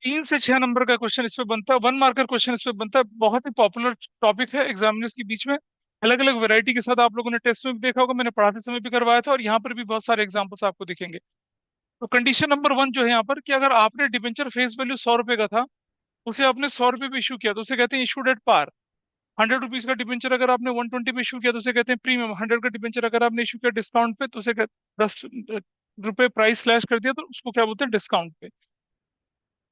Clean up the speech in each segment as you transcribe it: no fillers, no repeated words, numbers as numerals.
3 से 6 नंबर का क्वेश्चन इस पे बनता है, 1 मार्कर क्वेश्चन इस पे बनता है। बहुत ही पॉपुलर टॉपिक है एग्जामिनर्स के बीच में। अलग अलग वैरायटी के साथ आप लोगों ने टेस्ट में भी देखा होगा, मैंने पढ़ाते समय भी करवाया था, और यहाँ पर भी बहुत सारे एग्जाम्पल्स आपको दिखेंगे। तो कंडीशन नंबर 1 जो है यहाँ पर, कि अगर आपने डिबेंचर फेस वैल्यू 100 रुपए का था, उसे आपने 100 रुपए पे इशू किया, तो उसे कहते हैं इशूड एट पार। 100 रुपीज का डिबेंचर अगर आपने 120 पे इशू किया, तो उसे कहते हैं प्रीमियम। 100 का डिबेंचर अगर आपने इशू किया डिस्काउंट पे, तो उसे 10 रुपए प्राइस स्लैश कर दिया, तो उसको क्या बोलते हैं, डिस्काउंट पे।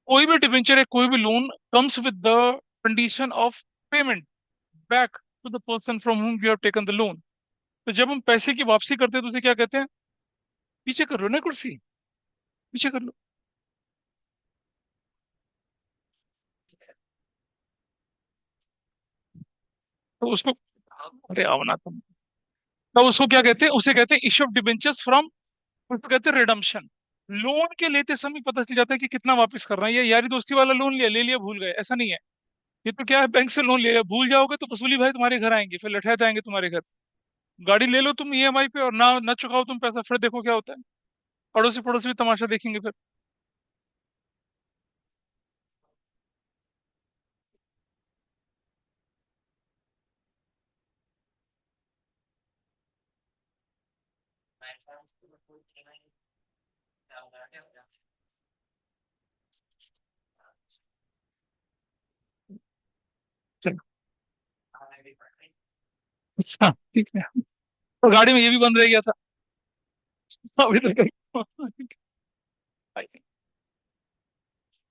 कोई भी डिबेंचर है, कोई भी loan comes with the condition of payment back to the person from whom you have taken the loan। तो जब हम पैसे की वापसी करते हैं, तो उसे क्या कहते हैं, पीछे कर लो ना कुर्सी, पीछे कर लो। तो उसको, अरे आओ ना तुम। तो उसको क्या कहते हैं, उसे कहते हैं इश्यू ऑफ डिबेंचर्स फ्रॉम, उसको कहते हैं रिडम्पशन। लोन के लेते समय पता चल जाता है कि कितना वापस करना है। ये यारी दोस्ती वाला लोन लिया, ले लिया, भूल गए, ऐसा नहीं है। ये तो क्या है, बैंक से लोन लिया, भूल जाओगे तो वसूली भाई तुम्हारे घर आएंगे, फिर लठैत आएंगे तुम्हारे घर। गाड़ी ले लो तुम ईएमआई पे, और ना ना चुकाओ तुम पैसा, फिर देखो क्या होता है। पड़ोसी पड़ोसी भी तमाशा देखेंगे फिर। चलो। अच्छा ठीक है। और गाड़ी में ये भी बंद रह गया था अभी तक।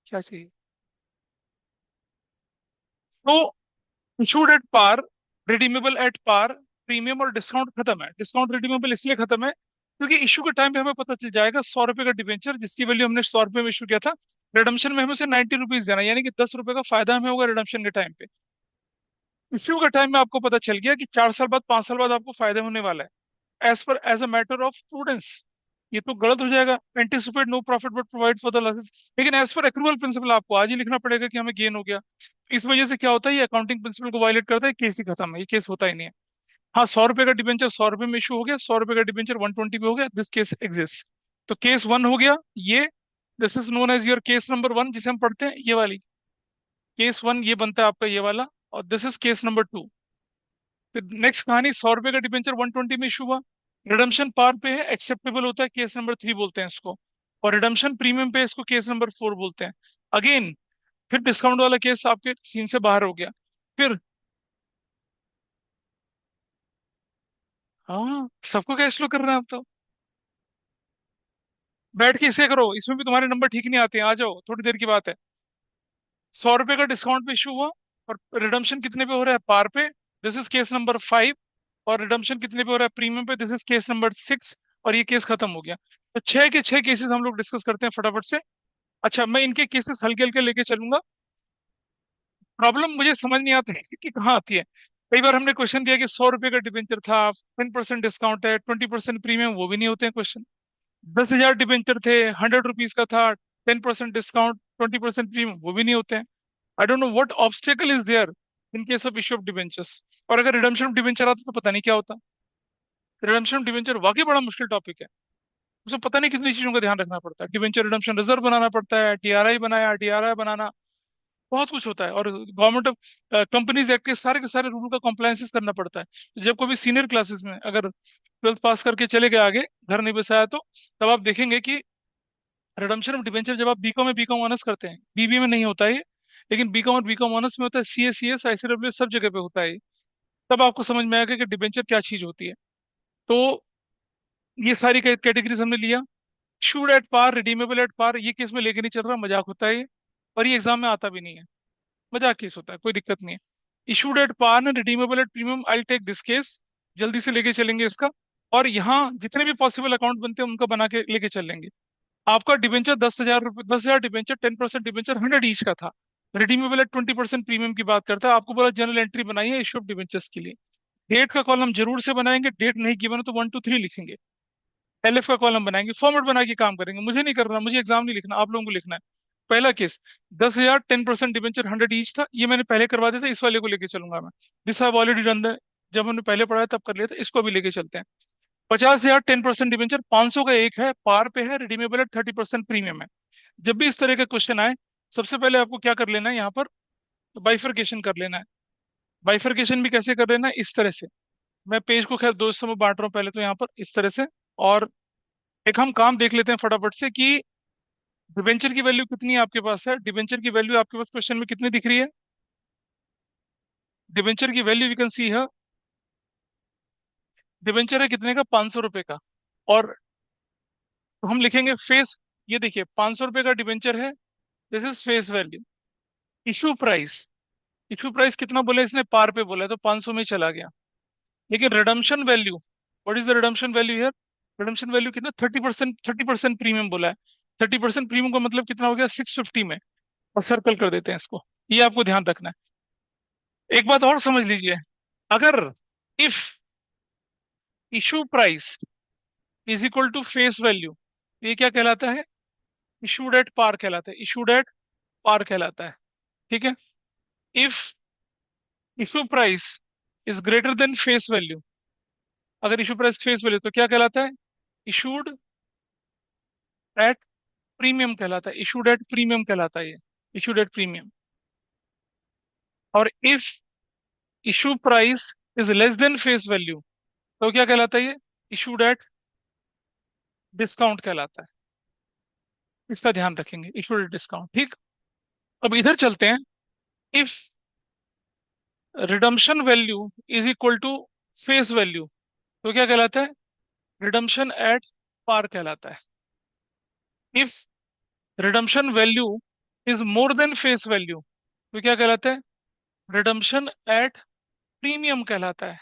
क्या चाहिए। तो issued at par, redeemable at par, premium और डिस्काउंट खत्म है। डिस्काउंट रिडीमेबल इसलिए खत्म है क्योंकि इशू के टाइम पे हमें पता चल जाएगा 100 रुपए का डिवेंचर जिसकी वैल्यू हमने 100 रुपए में इशू किया था, रिडम्पशन में हमें उसे 90 रुपीज देना, यानी कि 10 रुपए का फायदा हमें होगा रिडम्पशन के टाइम पे। इश्यू का टाइम में आपको पता चल गया कि 4 साल बाद, 5 साल बाद आपको फायदा होने वाला है। As a matter of prudence, ये तो गलत हो जाएगा, anticipate no profit but provide for the losses. लेकिन एज पर एक्रूअल प्रिंसिपल आपको आज ही लिखना पड़ेगा कि हमें गेन हो गया। इस वजह से क्या होता है, ये अकाउंटिंग प्रिंसिपल को वायलेट करता है, केस ही खत्म है, ये केस होता ही नहीं है। हाँ, 100 रुपए का डिबेंचर 100 रुपए में इशू हो गया, 100 रुपए का डिबेंचर 120 पे हो गया, दिस केस एग्जिस्ट। तो केस 1 हो गया ये, this is known as your case number 1 जिसे हम पढ़ते हैं, ये वाली। केस 1 ये बनता है आपका ये वाला, और दिस इज केस नंबर 2। फिर नेक्स्ट कहानी, 100 रुपए का डिबेंचर 120 में इशू हुआ, रिडम्पशन पार पे है, एक्सेप्टेबल होता है, केस नंबर 3 बोलते हैं इसको। और रिडम्पशन प्रीमियम पे है, इसको केस नंबर 4 बोलते हैं। अगेन, फिर डिस्काउंट वाला केस आपके सीन से बाहर हो गया। फिर, हाँ सबको कैश फ्लो कर रहे हैं आप तो। बैठ के इसे करो, इसमें भी तुम्हारे नंबर ठीक नहीं आते हैं, आ जाओ, थोड़ी देर की बात है। 100 रुपए का डिस्काउंट पे इशू हुआ, और रिडम्पशन कितने पे हो रहा है, पार पे, दिस इज केस नंबर 5। और रिडम्पशन कितने पे हो रहा है, प्रीमियम पे, दिस इज केस नंबर 6। और ये केस खत्म हो गया। तो 6 के 6 केसेस हम लोग डिस्कस करते हैं फटाफट से। अच्छा, मैं इनके केसेस हल्के हल्के लेके चलूंगा। प्रॉब्लम मुझे समझ नहीं आता है कि कहाँ आती है। कई बार हमने क्वेश्चन दिया कि 100 रुपए का डिबेंचर था, 10% डिस्काउंट है, 20% प्रीमियम, वो भी नहीं होते हैं क्वेश्चन। 10,000 डिबेंचर थे, 100 रुपीज का था, 10% डिस्काउंट, 20% प्रीमियम, वो भी नहीं होते हैं। I don't know what obstacle is there in case of issue of debentures. और अगर रिडम्पशन ऑफ डिबेंचर आता तो पता नहीं क्या होता। रिडम्पशन ऑफ डिबेंचर वाकई बड़ा मुश्किल टॉपिक है। उसमें पता नहीं कितनी चीजों का ध्यान रखना पड़ता है, डिबेंचर रिडम्पशन रिजर्व बनाना पड़ता है, टीआरआई बनाया, डीआरआई बनाना, बहुत कुछ होता है। और गवर्नमेंट ऑफ कंपनीज एक्ट के सारे रूल का कॉम्प्लायंसेस करना पड़ता है। तो जब कभी सीनियर क्लासेस में अगर 12th पास करके चले गए आगे, घर नहीं बसाया, तो तब आप देखेंगे कि रिडम्पशन ऑफ डिबेंचर जब आप बीकॉम में बीकॉम ऑनर्स करते हैं, बीबी में नहीं होता है ये, लेकिन बीकॉम और बीकॉम ऑनर्स में होता है, सीए सीएस आईसीडब्ल्यू सब जगह पे होता है ये। तब आपको समझ में आएगा कि डिबेंचर क्या चीज होती है। तो ये सारी कैटेगरीज हमने लिया। Issued at par, redeemable at par, ये केस में लेके नहीं चल रहा, मजाक होता है ये। और ये एग्जाम में आता भी नहीं है, मजाक केस होता है, कोई दिक्कत नहीं है। Issued at par and redeemable at premium, I take this case, जल्दी से लेके चलेंगे इसका। और यहाँ जितने भी पॉसिबल अकाउंट बनते हैं उनका बना के लेके चलेंगे। आपका डिबेंचर 10,000 रुपये, 10,000 डिबेंचर, 10% डिबेंचर 100 ईच का था। रिडीमेबल एट 20% प्रीमियम की बात करता है, आपको बोला जनरल एंट्री बनाई है इशू ऑफ डिबेंचर्स के लिए। डेट का कॉलम जरूर से बनाएंगे, डेट नहीं गिवन है तो 1 2 3 लिखेंगे। एलएफ का कॉलम बनाएंगे, फॉर्मेट बना के काम करेंगे, मुझे नहीं करना, मुझे एग्जाम नहीं लिखना, आप लोगों को लिखना है। पहला केस, 10,000, 10% डिबेंचर 100 ईच था, ये मैंने पहले करवा दिया था, इस वाले को लेके चलूंगा मैं। This I already done the, जब हमने पहले पढ़ाया तब कर लिया था, इसको भी लेके चलते हैं। 50,000, 10% डिबेंचर, 500 का एक है, पार पे है, रिडीमेबल है, 30% प्रीमियम है। जब भी इस तरह का क्वेश्चन आए, सबसे पहले आपको क्या कर लेना है यहाँ पर, बाइफरकेशन कर लेना है। बाइफरकेशन भी कैसे कर लेना है, इस तरह से। मैं पेज को खैर दो हिस्सों में बांट रहा हूँ, पहले तो यहाँ पर इस तरह से। और एक हम काम देख लेते हैं फटाफट से कि डिबेंचर की वैल्यू कितनी आपके पास है। डिबेंचर की वैल्यू आपके पास क्वेश्चन में कितनी दिख रही है? डिबेंचर की वैल्यू यू कैन सी है, डिबेंचर है कितने का, 500 रुपए का। और हम लिखेंगे फेस, ये देखिए 500 रुपए का डिबेंचर है, this is face value. Issue price, issue price कितना बोला इसने, पार पे बोला है, तो 500 में चला गया। लेकिन redemption value, what is the redemption value here? Redemption value कितना, 30%, 30% प्रीमियम बोला है। 30% प्रीमियम का मतलब कितना हो गया, 650 में। और सर्कल कर देते हैं इसको, ये आपको ध्यान रखना है। एक बात और समझ लीजिए, अगर if issue price is equal to face value, ये क्या कहलाता है, इशूड एट पार कहलाता है, इशूड एट पार कहलाता है। ठीक है। If issue price is greater than face value, अगर इशू प्राइस फेस वैल्यू तो क्या कहलाता है, इशूड एट प्रीमियम कहलाता है, इशूड एट प्रीमियम कहलाता है ये, इशूड एट प्रीमियम। और if issue price is less than face value, तो क्या कहलाता है ये, इशूड एट डिस्काउंट कहलाता है। इसका ध्यान रखेंगे, इशूड एट डिस्काउंट। ठीक। अब इधर चलते हैं। If redemption value is equal to face value, तो क्या कहलाता है, रिडम्पशन एट पार कहलाता है। If redemption value is more than face value, तो क्या कहलाता है, रिडम्पशन एट प्रीमियम कहलाता है।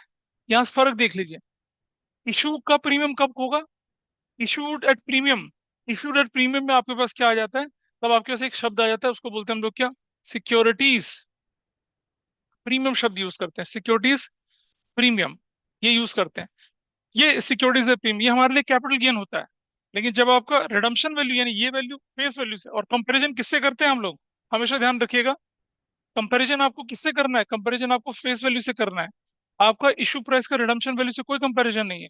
यहाँ से फर्क देख लीजिए, इशू का प्रीमियम कब होगा, issued at premium. Issued at premium में आपके पास क्या आ जाता है, तब आपके पास एक शब्द आ जाता है, उसको बोलते हैं हम लोग क्या, सिक्योरिटीज प्रीमियम शब्द यूज करते हैं, सिक्योरिटीज प्रीमियम, ये यूज करते हैं। ये सिक्योरिटीज प्रीमियम, ये हमारे लिए कैपिटल गेन होता है। लेकिन जब आपका रिडम्पशन वैल्यू, यानी ये वैल्यू फेस वैल्यू से, और कंपैरिजन किससे करते हैं हम लोग, हमेशा ध्यान रखिएगा, कंपैरिजन आपको किससे करना है, कंपैरिजन आपको फेस वैल्यू से करना है। आपका इशू प्राइस का रिडम्पशन वैल्यू से कोई कंपैरिजन नहीं है।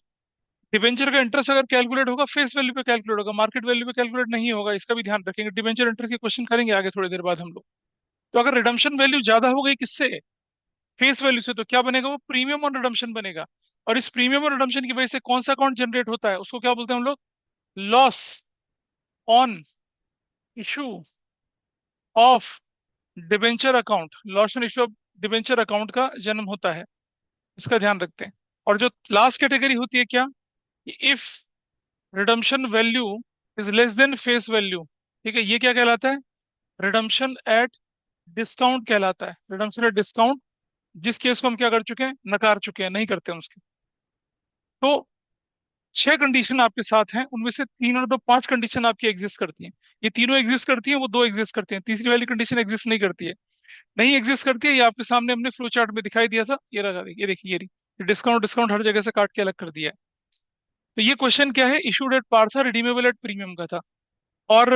डिबेंचर का इंटरेस्ट अगर कैलकुलेट होगा फेस वैल्यू पे कैलकुलेट होगा, मार्केट वैल्यू पे कैलकुलेट नहीं होगा, इसका भी ध्यान रखेंगे। डिबेंचर इंटरेस्ट के क्वेश्चन करेंगे आगे थोड़ी देर बाद हम लोग। तो अगर रिडम्पशन वैल्यू ज्यादा हो गई किससे, फेस वैल्यू से, तो क्या बनेगा, वो प्रीमियम और रिडम्पशन बनेगा। और इस प्रीमियम और रिडम्पशन की वजह से कौन सा अकाउंट जनरेट होता है, उसको क्या बोलते हैं हम लोग, loss on issue of debenture account, loss on issue of debenture account का जन्म होता है। इसका ध्यान रखते हैं। और जो लास्ट कैटेगरी होती है क्या, if redemption value is less than face value, ठीक है, ये क्या कहलाता है, रिडम्पशन एट डिस्काउंट कहलाता है, रिडम्पशन एट डिस्काउंट। जिस केस को हम क्या कर चुके हैं, नकार चुके हैं, नहीं करते हैं उसके। तो 6 कंडीशन आपके साथ हैं, उनमें से 3 और 2 5 कंडीशन आपकी एग्जिस्ट करती हैं। ये तीनों एग्जिस्ट करती हैं, वो 2 एग्जिस्ट करती हैं, तीसरी वाली कंडीशन एग्जिस्ट नहीं करती है। नहीं एग्जिस्ट करती है, ये आपके सामने हमने फ्लो चार्ट में दिखाई दिया था, ये रहा, ये देखिए, ये रही डिस्काउंट, डिस्काउंट हर जगह से काट के अलग कर दिया है। तो ये क्वेश्चन क्या है, इशूड एट पार था, रिडीमेबल एट प्रीमियम का था। और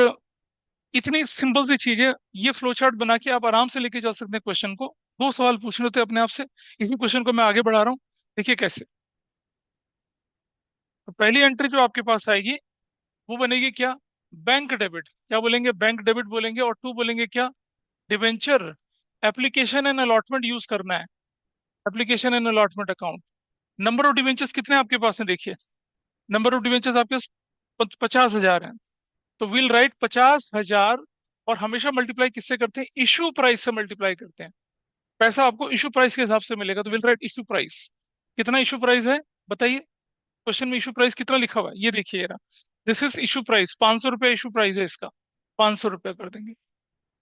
इतनी सिंपल सी चीज है, ये फ्लो चार्ट बना के आप आराम से लेके जा सकते हैं क्वेश्चन को। 2 सवाल पूछने होते हैं अपने आप से। इसी क्वेश्चन को मैं आगे बढ़ा रहा हूँ, देखिए कैसे। तो पहली एंट्री जो आपके पास आएगी वो बनेगी क्या, बैंक डेबिट, क्या बोलेंगे, बैंक डेबिट बोलेंगे। और 2 बोलेंगे क्या, debenture application and allotment use करना है, application and allotment account. Number of debentures कितने आपके पास हैं, देखिए, नंबर ऑफ डिवेंचर्स आपके पास 50,000 हैं। तो विल राइट 50,000, और हमेशा मल्टीप्लाई किससे करते हैं, इशू प्राइस से मल्टीप्लाई करते हैं। पैसा आपको इशू प्राइस के हिसाब से मिलेगा, तो विल राइट इशू प्राइस। कितना इशू प्राइस है बताइए, क्वेश्चन में इशू प्राइस कितना लिखा हुआ है, ये देखिए, दिस इज इशू प्राइस, 500 रुपये इशू प्राइस है इसका, 500 रुपये कर देंगे।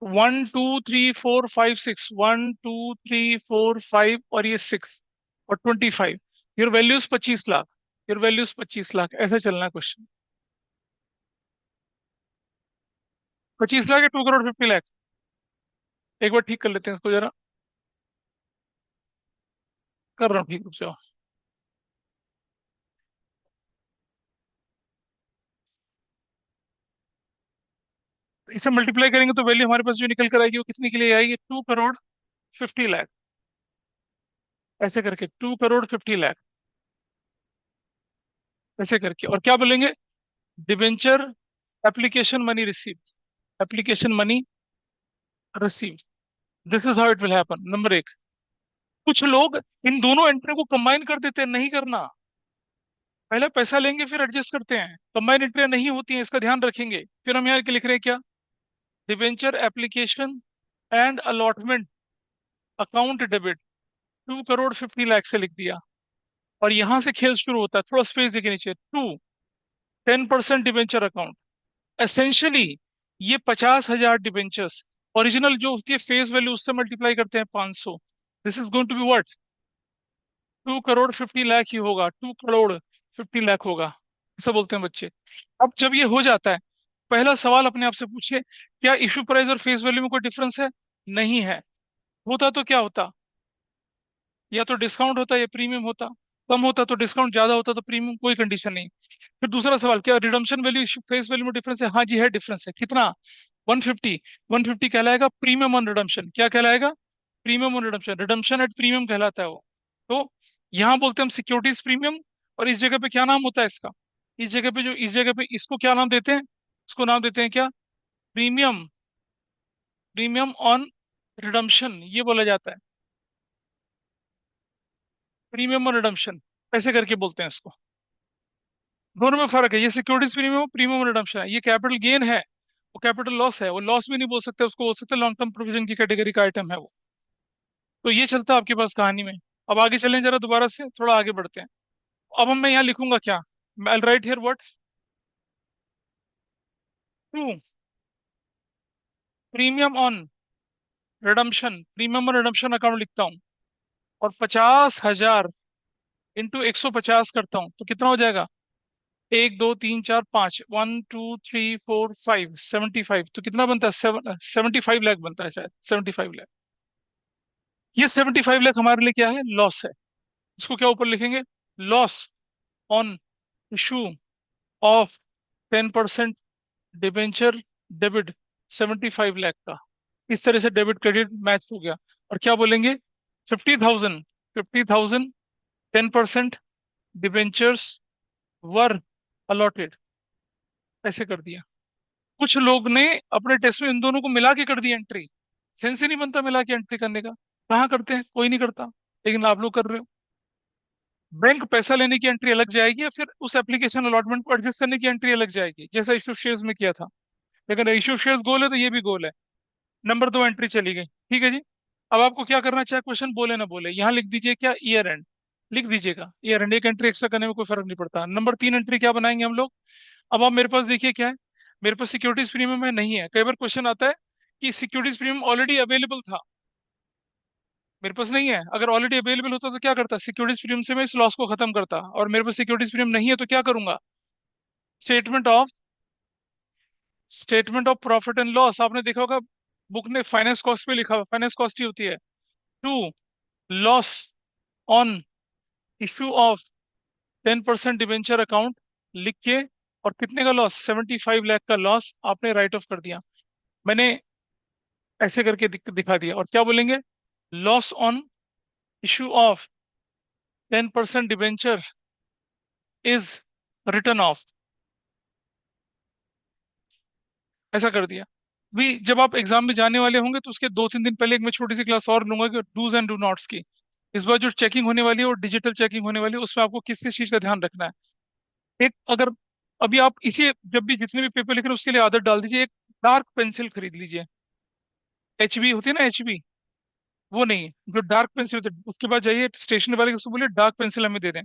1 2 3 4 5 6, 1 2 3 4 5, और ये 6 और 25, your values 25 lakh, your values 25 lakh, ऐसे चलना है क्वेश्चन। 25 लाख या 2 करोड़ 50 लाख, एक बार ठीक कर लेते हैं इसको जरा, कर रहा हूँ ठीक रूप से। इसे मल्टीप्लाई करेंगे तो वैल्यू हमारे पास जो निकल कर आएगी वो कितने के लिए आएगी, 2 करोड़ 50 लाख, ऐसे करके 2 करोड़ 50 लाख, ऐसे करके। और क्या बोलेंगे, debenture application money received, application money receive. This is how it will happen. Number एक, कुछ लोग इन दोनों एंट्री को कंबाइन कर देते हैं, नहीं करना। पहले पैसा लेंगे फिर एडजस्ट करते हैं, कंबाइन एंट्रियां नहीं होती हैं, इसका ध्यान रखेंगे। फिर हम यहाँ के लिख रहे हैं क्या, debenture application and allotment account debit 2 crore 50 lakh से लिख दिया। और यहां से खेल शुरू होता है, थोड़ा स्पेस देखे नीचे, 10% डिवेंचर अकाउंट। एसेंशियली ये 50,000 डिवेंचर्स, ओरिजिनल जो होती है फेस वैल्यू उससे मल्टीप्लाई करते हैं 500। This is going to be what, 2 crore 50 lakh ही होगा, 2 करोड़ 50 लाख होगा, ऐसा बोलते हैं बच्चे। अब जब ये हो जाता है, पहला सवाल अपने आप से पूछिए, क्या इशू प्राइस और फेस वैल्यू में कोई डिफरेंस है? नहीं है। होता तो क्या होता, या तो डिस्काउंट होता या प्रीमियम होता। कम होता तो डिस्काउंट, ज्यादा होता तो प्रीमियम, कोई कंडीशन नहीं। फिर दूसरा सवाल, क्या रिडम्पशन वैल्यू फेस वैल्यू में डिफरेंस है? हाँ जी है, डिफरेंस है। कितना? 150। 150 कहलाएगा प्रीमियम ऑन रिडम्पशन। क्या कहलाएगा? Premium on redemption. Redemption at premium कहलाता है वो। तो यहाँ बोलते हैं हम सिक्योरिटीज प्रीमियम। और इस जगह पे क्या नाम होता है इसका, इस जगह पे जो इस जगह पे इसको क्या नाम देते हैं, इसको नाम देते हैं क्या, प्रीमियम। प्रीमियम ऑन रिडम्पशन ये बोला जाता है, प्रीमियम ऑन रिडम्पशन, ऐसे करके बोलते हैं इसको। दोनों में फर्क है, ये सिक्योरिटीज प्रीमियम, प्रीमियम रिडम्पशन है। ये कैपिटल गेन है, वो कैपिटल लॉस है। वो लॉस भी नहीं बोल सकते उसको, बोल सकते लॉन्ग टर्म प्रोविजन की कैटेगरी का आइटम है वो। तो ये चलता है आपके पास कहानी में। अब आगे चलें जरा, दोबारा से थोड़ा आगे बढ़ते हैं। अब हम मैं यहाँ लिखूंगा क्या, I write here what, to premium on redemption, premium on redemption account लिखता हूँ। और 50,000 इंटू 150 करता हूँ तो कितना हो जाएगा, 1 2 3 4 5, 1 2 3 4 5, 75। तो कितना बनता है, 75 लाख बनता है शायद, 75 लाख। ये 75 लाख हमारे लिए क्या है, लॉस है। इसको क्या ऊपर लिखेंगे, loss on issue of 10% debenture debit 75 lakh का। इस तरह से डेबिट क्रेडिट मैच हो गया। और क्या बोलेंगे, 50,000, 50,000 10% डिबेंचर्स वर अलॉटेड, ऐसे कर दिया। कुछ लोग ने अपने टेस्ट में इन दोनों को मिला के कर दी एंट्री। सेंस ही नहीं बनता मिला के एंट्री करने का, कहाँ करते हैं, कोई नहीं करता, लेकिन आप लोग कर रहे हो। बैंक पैसा लेने की एंट्री अलग जाएगी, या फिर उस एप्लीकेशन अलॉटमेंट को एडजस्ट करने की एंट्री अलग जाएगी, जैसा इशू शेयर्स में किया था। लेकिन इशू शेयर्स गोल है तो ये भी गोल है। नंबर 2 एंट्री चली गई, ठीक है जी। अब आपको क्या करना, चाहे क्वेश्चन बोले ना बोले, यहाँ लिख दीजिए क्या, ईयर एंड लिख दीजिएगा। ईयर एंड, एक एंट्री एक्स्ट्रा करने में कोई फर्क नहीं पड़ता। नंबर 3 एंट्री क्या बनाएंगे हम लोग। अब आप मेरे पास देखिए क्या है, मेरे पास सिक्योरिटीज प्रीमियम है, नहीं है। कई बार क्वेश्चन आता है कि सिक्योरिटीज प्रीमियम ऑलरेडी अवेलेबल था, मेरे पास नहीं है। अगर ऑलरेडी अवेलेबल होता तो क्या करता, सिक्योरिटीज प्रीमियम से मैं इस लॉस को खत्म करता। और मेरे पास सिक्योरिटीज प्रीमियम नहीं है तो क्या करूंगा, statement of, statement of profit and loss. आपने देखा होगा बुक ने फाइनेंस कॉस्ट पे लिखा हुआ, फाइनेंस कॉस्ट ही होती है, to loss on issue of 10% debenture account लिख के। और कितने का लॉस, 75 लाख का लॉस आपने राइट ऑफ कर दिया। मैंने ऐसे करके दिखा दिया। और क्या बोलेंगे, loss on issue of 10% debenture is return of, ऐसा कर दिया। भी जब आप एग्जाम में जाने वाले होंगे तो उसके 2 3 दिन पहले एक मैं छोटी सी क्लास और लूंगा कि डूज एंड डू नॉट्स की। इस बार जो चेकिंग होने वाली है वो डिजिटल चेकिंग होने वाली है, उसमें आपको किस किस चीज का ध्यान रखना है। एक अगर अभी आप इसी, जब भी जितने भी पेपर लिख रहे हैं उसके लिए आदत डाल दीजिए, एक डार्क पेंसिल खरीद लीजिए। HB होती है ना, HB, वो नहीं, जो डार्क पेंसिल होती है। उसके बाद जाइए स्टेशनरी वाले को, उसको बोलिए डार्क पेंसिल हमें दे दें।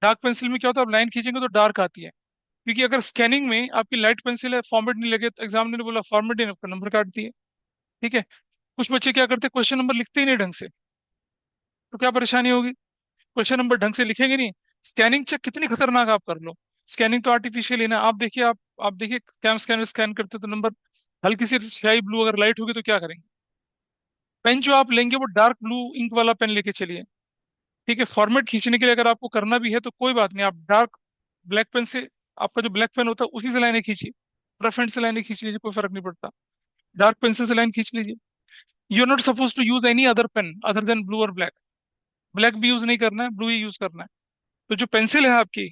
डार्क पेंसिल में क्या होता है, आप लाइन खींचेंगे तो डार्क आती है। क्योंकि अगर स्कैनिंग में आपकी लाइट पेंसिल है, फॉर्मेट नहीं लगे, तो एग्जामिनर ने बोला फॉर्मेट नहीं, आपका नंबर काट दिए। ठीक है। कुछ बच्चे क्या करते हैं, क्वेश्चन नंबर लिखते ही नहीं ढंग से, तो क्या परेशानी होगी, क्वेश्चन नंबर ढंग से लिखेंगे नहीं। स्कैनिंग चेक कितनी खतरनाक आप कर लो, स्कैनिंग तो आर्टिफिशियल ही ना। आप देखिए, आप देखिए कैम स्कैनर स्कैन करते तो नंबर हल्की सी स्याही ब्लू अगर लाइट होगी तो क्या करेंगे। पेन जो आप लेंगे वो डार्क ब्लू इंक वाला पेन लेके चलिए। ठीक है, फॉर्मेट खींचने के लिए अगर आपको करना भी है तो कोई बात नहीं, आप डार्क ब्लैक पेन से, आपका जो ब्लैक पेन होता है उसी से लाइनें खींचिए, रेफरेंस एंड से लाइनें खींच लीजिए, कोई फर्क नहीं पड़ता। डार्क पेंसिल से लाइन खींच लीजिए। You are not suppose to use any other pen other than blue और ब्लैक। ब्लैक भी यूज नहीं करना है, ब्लू ही यूज करना है। तो जो पेंसिल है आपकी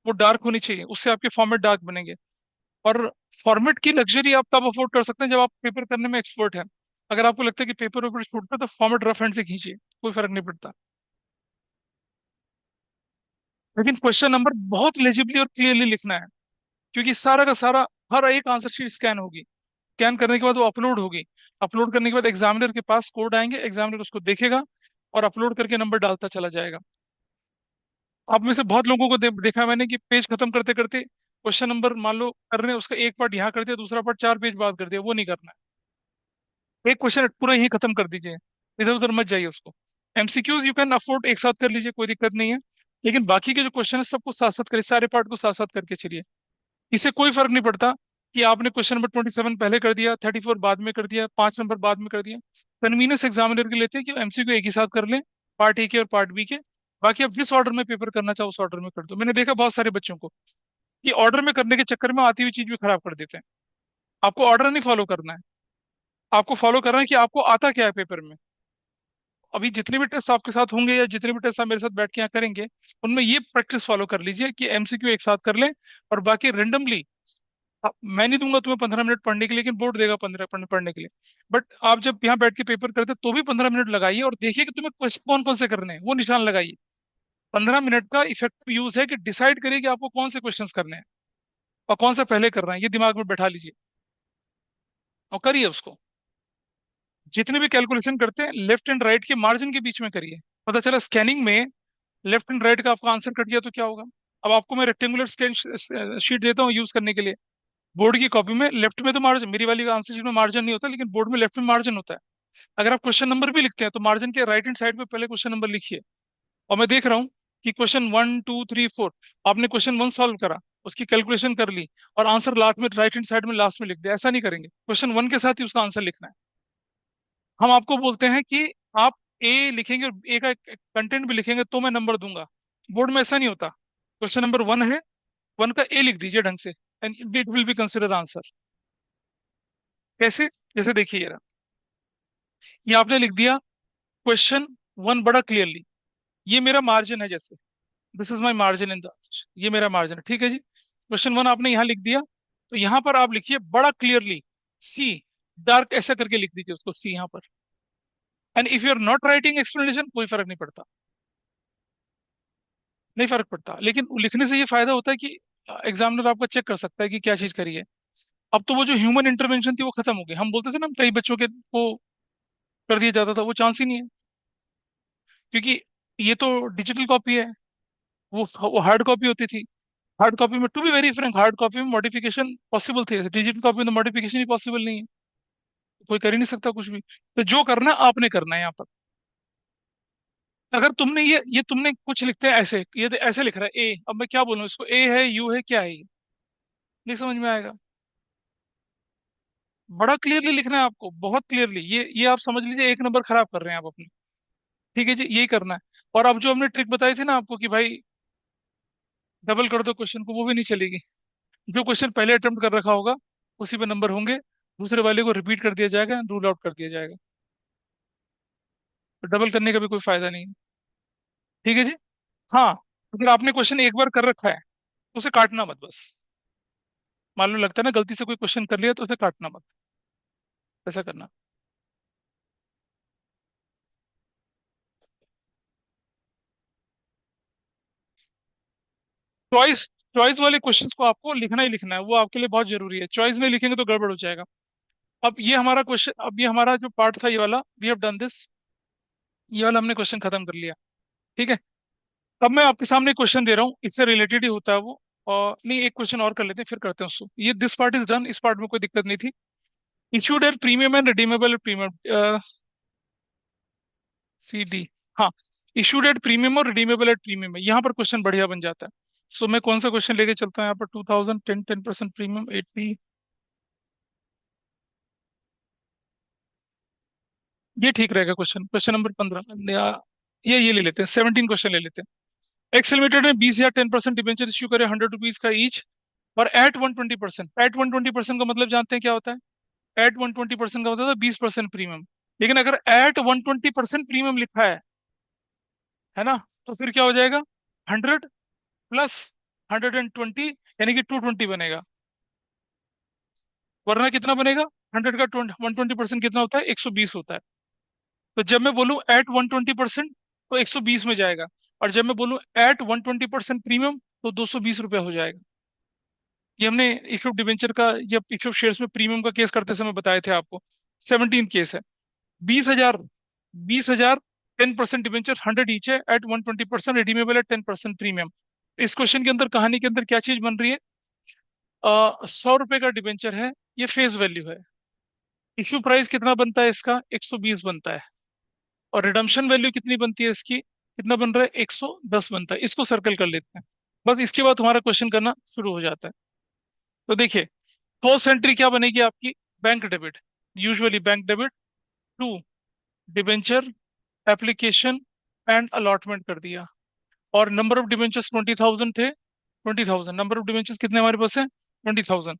वो डार्क होनी चाहिए, उससे आपके फॉर्मेट डार्क बनेंगे। और फॉर्मेट की लग्जरी आप तब अफोर्ड कर सकते हैं जब आप पेपर करने में एक्सपर्ट हैं। अगर आपको लगता है कि पेपर ऊपर छूटता है तो फॉर्मेट रफ हैंड से खींचिए, कोई फर्क नहीं पड़ता। लेकिन क्वेश्चन नंबर बहुत लेजिबली और क्लियरली लिखना है, क्योंकि सारा का सारा हर एक आंसर शीट स्कैन होगी। स्कैन करने के बाद वो अपलोड होगी। अपलोड करने के बाद एग्जामिनर के पास कोड आएंगे, एग्जामिनर उसको देखेगा और अपलोड करके नंबर डालता चला जाएगा। आप में से बहुत लोगों को देखा है मैंने कि पेज खत्म करते करते क्वेश्चन नंबर मान लो कर रहे हैं, उसका एक पार्ट यहाँ कर दिया, दूसरा पार्ट 4 पेज बाद कर दिया। वो नहीं करना है, एक क्वेश्चन पूरा यही खत्म कर दीजिए, इधर उधर मत जाइए उसको। एमसीक्यूज यू कैन अफोर्ड एक साथ कर लीजिए, कोई दिक्कत नहीं है। लेकिन बाकी के जो क्वेश्चन है सबको साथ साथ करिए, सारे पार्ट को साथ साथ करके चलिए। इससे कोई फर्क नहीं पड़ता कि आपने क्वेश्चन नंबर 27 पहले कर दिया, 34 बाद में कर दिया, 5 नंबर बाद में कर दिया। कन्वीनियंस एग्जामिनर के लेते हैं कि एमसीक्यू एक ही साथ कर लें, पार्ट ए के और पार्ट बी के। बाकी आप जिस ऑर्डर में पेपर करना चाहो उस ऑर्डर में कर दो। मैंने देखा बहुत सारे बच्चों को कि ऑर्डर में करने के चक्कर में आती हुई चीज भी खराब कर देते हैं। आपको ऑर्डर नहीं फॉलो करना है, आपको फॉलो करना है कि आपको आता क्या है पेपर में। अभी जितने भी टेस्ट आपके साथ होंगे या जितने भी टेस्ट आप मेरे साथ बैठ के यहाँ करेंगे, उनमें ये प्रैक्टिस फॉलो कर लीजिए कि एमसीक्यू एक साथ कर लें, और बाकी रेंडमली। मैं नहीं दूंगा तुम्हें 15 मिनट पढ़ने के लिए, लेकिन बोर्ड देगा 15 मिनट पढ़ने के लिए। बट आप जब यहाँ बैठ के पेपर करते तो भी 15 मिनट लगाइए और देखिए कि तुम्हें क्वेश्चन कौन कौन से करने हैं, वो निशान लगाइए। 15 मिनट का इफेक्टिव यूज है कि डिसाइड करिए कि आपको कौन से क्वेश्चंस करने हैं और कौन सा पहले करना है, ये दिमाग में बैठा लीजिए और करिए उसको। जितने भी कैलकुलेशन करते हैं लेफ्ट एंड राइट के मार्जिन के बीच में करिए। पता चला स्कैनिंग में लेफ्ट एंड राइट का आपका आंसर कट गया तो क्या होगा। अब आपको मैं रेक्टेंगुलर स्कैन शीट देता हूँ यूज करने के लिए। बोर्ड की कॉपी में लेफ्ट में तो मार्जिन, मेरी वाली आंसर शीट में मार्जिन नहीं होता, लेकिन बोर्ड में लेफ्ट में मार्जिन होता है। अगर आप क्वेश्चन नंबर भी लिखते हैं तो मार्जिन के राइट हैंड साइड पे पहले क्वेश्चन नंबर लिखिए। और मैं देख रहा हूँ कि क्वेश्चन 1 2 3 4 आपने क्वेश्चन 1 सॉल्व करा, उसकी कैलकुलेशन कर ली और आंसर लास्ट में राइट हैंड साइड में लास्ट में लिख दिया। ऐसा नहीं करेंगे, क्वेश्चन 1 के साथ ही उसका आंसर लिखना है। हम आपको बोलते हैं कि आप ए लिखेंगे और ए का कंटेंट भी लिखेंगे तो मैं नंबर दूंगा। बोर्ड में ऐसा नहीं होता। क्वेश्चन नंबर 1 है, 1 का ए लिख दीजिए ढंग से, and it will be consider answer. कैसे? जैसे देखिए ये आपने लिख दिया क्वेश्चन 1 बड़ा क्लियरली, ये मेरा मार्जिन है, जैसे this is my margin in the, ये मेरा मार्जिन है, ठीक है जी। क्वेश्चन 1 आपने यहाँ लिख दिया, तो यहाँ पर आप लिखिए बड़ा क्लियरली सी, डार्क ऐसा करके लिख दीजिए उसको सी यहाँ पर। And if you are not writing explanation कोई फर्क नहीं पड़ता, नहीं फर्क पड़ता। लेकिन लिखने से ये फायदा होता है कि एग्जामिनर आपका चेक कर सकता है कि क्या चीज करी है। अब तो वो जो ह्यूमन इंटरवेंशन थी वो खत्म हो गई। हम बोलते थे ना कई बच्चों के को कर दिया जाता था, वो चांस ही नहीं है, क्योंकि ये तो डिजिटल कॉपी है, वो हार्ड कॉपी होती थी। हार्ड कॉपी में, to be very frank, hard copy में मॉडिफिकेशन पॉसिबल थे, डिजिटल कॉपी में तो मॉडिफिकेशन ही पॉसिबल नहीं है, कोई कर ही नहीं सकता कुछ भी। तो जो करना है आपने करना है यहाँ पर। अगर तुमने ये तुमने कुछ लिखते हैं ऐसे, ये ऐसे लिख रहा है ए, अब मैं क्या बोलूँ इसको, ए है यू है क्या है ये, नहीं समझ में आएगा। बड़ा क्लियरली लिखना है आपको, बहुत क्लियरली। ये आप समझ लीजिए 1 नंबर खराब कर रहे हैं आप अपने। ठीक है जी, यही करना है। और अब जो हमने ट्रिक बताई थी ना आपको कि भाई डबल कर दो क्वेश्चन को, वो भी नहीं चलेगी। जो क्वेश्चन पहले अटेम्प्ट कर रखा होगा उसी पे नंबर होंगे, दूसरे वाले को रिपीट कर दिया जाएगा, रूल आउट कर दिया जाएगा। तो डबल करने का भी कोई फायदा नहीं है। ठीक है जी। हाँ, अगर आपने क्वेश्चन एक बार कर रखा है तो उसे काटना मत बस। मान लो लगता है ना गलती से कोई क्वेश्चन कर लिया तो उसे काटना मत, ऐसा करना। चॉइस चॉइस वाले क्वेश्चंस को आपको लिखना ही लिखना है, वो आपके लिए बहुत जरूरी है। चॉइस नहीं लिखेंगे तो गड़बड़ हो जाएगा। अब ये हमारा जो पार्ट था ये वाला, वी हैव डन दिस, ये वाला हमने क्वेश्चन खत्म कर लिया। ठीक है। अब मैं आपके सामने क्वेश्चन दे रहा हूँ, इससे रिलेटेड ही होता है वो। और नहीं, एक क्वेश्चन और कर लेते हैं फिर करते हैं उसको। ये दिस पार्ट इज डन, इस पार्ट में कोई दिक्कत नहीं थी। Issued at premium and redeemable at premium, सी डी। हाँ, इशूड एट प्रीमियम और रिडीमेबल एट प्रीमियम है, यहाँ पर क्वेश्चन बढ़िया बन जाता है। सो मैं कौन सा क्वेश्चन लेके चलता हूँ यहाँ पर, 2010 10% प्रीमियम 80। ये ठीक रहेगा क्वेश्चन, क्वेश्चन नंबर 15 या ये ले लेते हैं, 17 क्वेश्चन ले लेते हैं। एक्स लिमिटेड ने 20 या 10% डिबेंचर इश्यू करे, ₹100 का ईच, और एट 120%। एट 120% का मतलब जानते हैं क्या होता है? एट 120% का मतलब 20% प्रीमियम। लेकिन अगर एट 120% प्रीमियम लिखा है ना, तो फिर क्या हो जाएगा? 100 प्लस 120, यानी कि 220 बनेगा। वरना कितना बनेगा? 100 का 120% कितना होता है? 120 होता है। तो जब मैं बोलूँ एट 120% तो 120 में जाएगा, और जब मैं बोलूँ एट 120% प्रीमियम तो 220 रुपये हो जाएगा। ये हमने इशू डिवेंचर का, जब इशू शेयर्स में प्रीमियम का केस करते समय बताए थे आपको। 17 केस है। 20,000, 20,000, 10% डिवेंचर 100 ईच है एट 120%, रिडीमेबल है 10% प्रीमियम। इस क्वेश्चन के अंदर कहानी के अंदर क्या चीज बन रही है? 100 रुपए का डिवेंचर है, ये फेस वैल्यू है। इश्यू प्राइस कितना बनता है इसका? 120 बनता है। और रिडम्पशन वैल्यू कितनी बनती है इसकी? कितना बन रहा है? 110 बनता है। इसको सर्कल कर लेते हैं। बस इसके बाद हमारा क्वेश्चन करना शुरू हो जाता है। तो देखिए, फर्स्ट एंट्री क्या बनेगी आपकी? Bank debit, usually bank debit to debenture application and allotment कर दिया। और नंबर ऑफ डिबेंचर्स 20,000 थे। 20,000 नंबर ऑफ डिबेंचर्स कितने हमारे पास है? 20,000।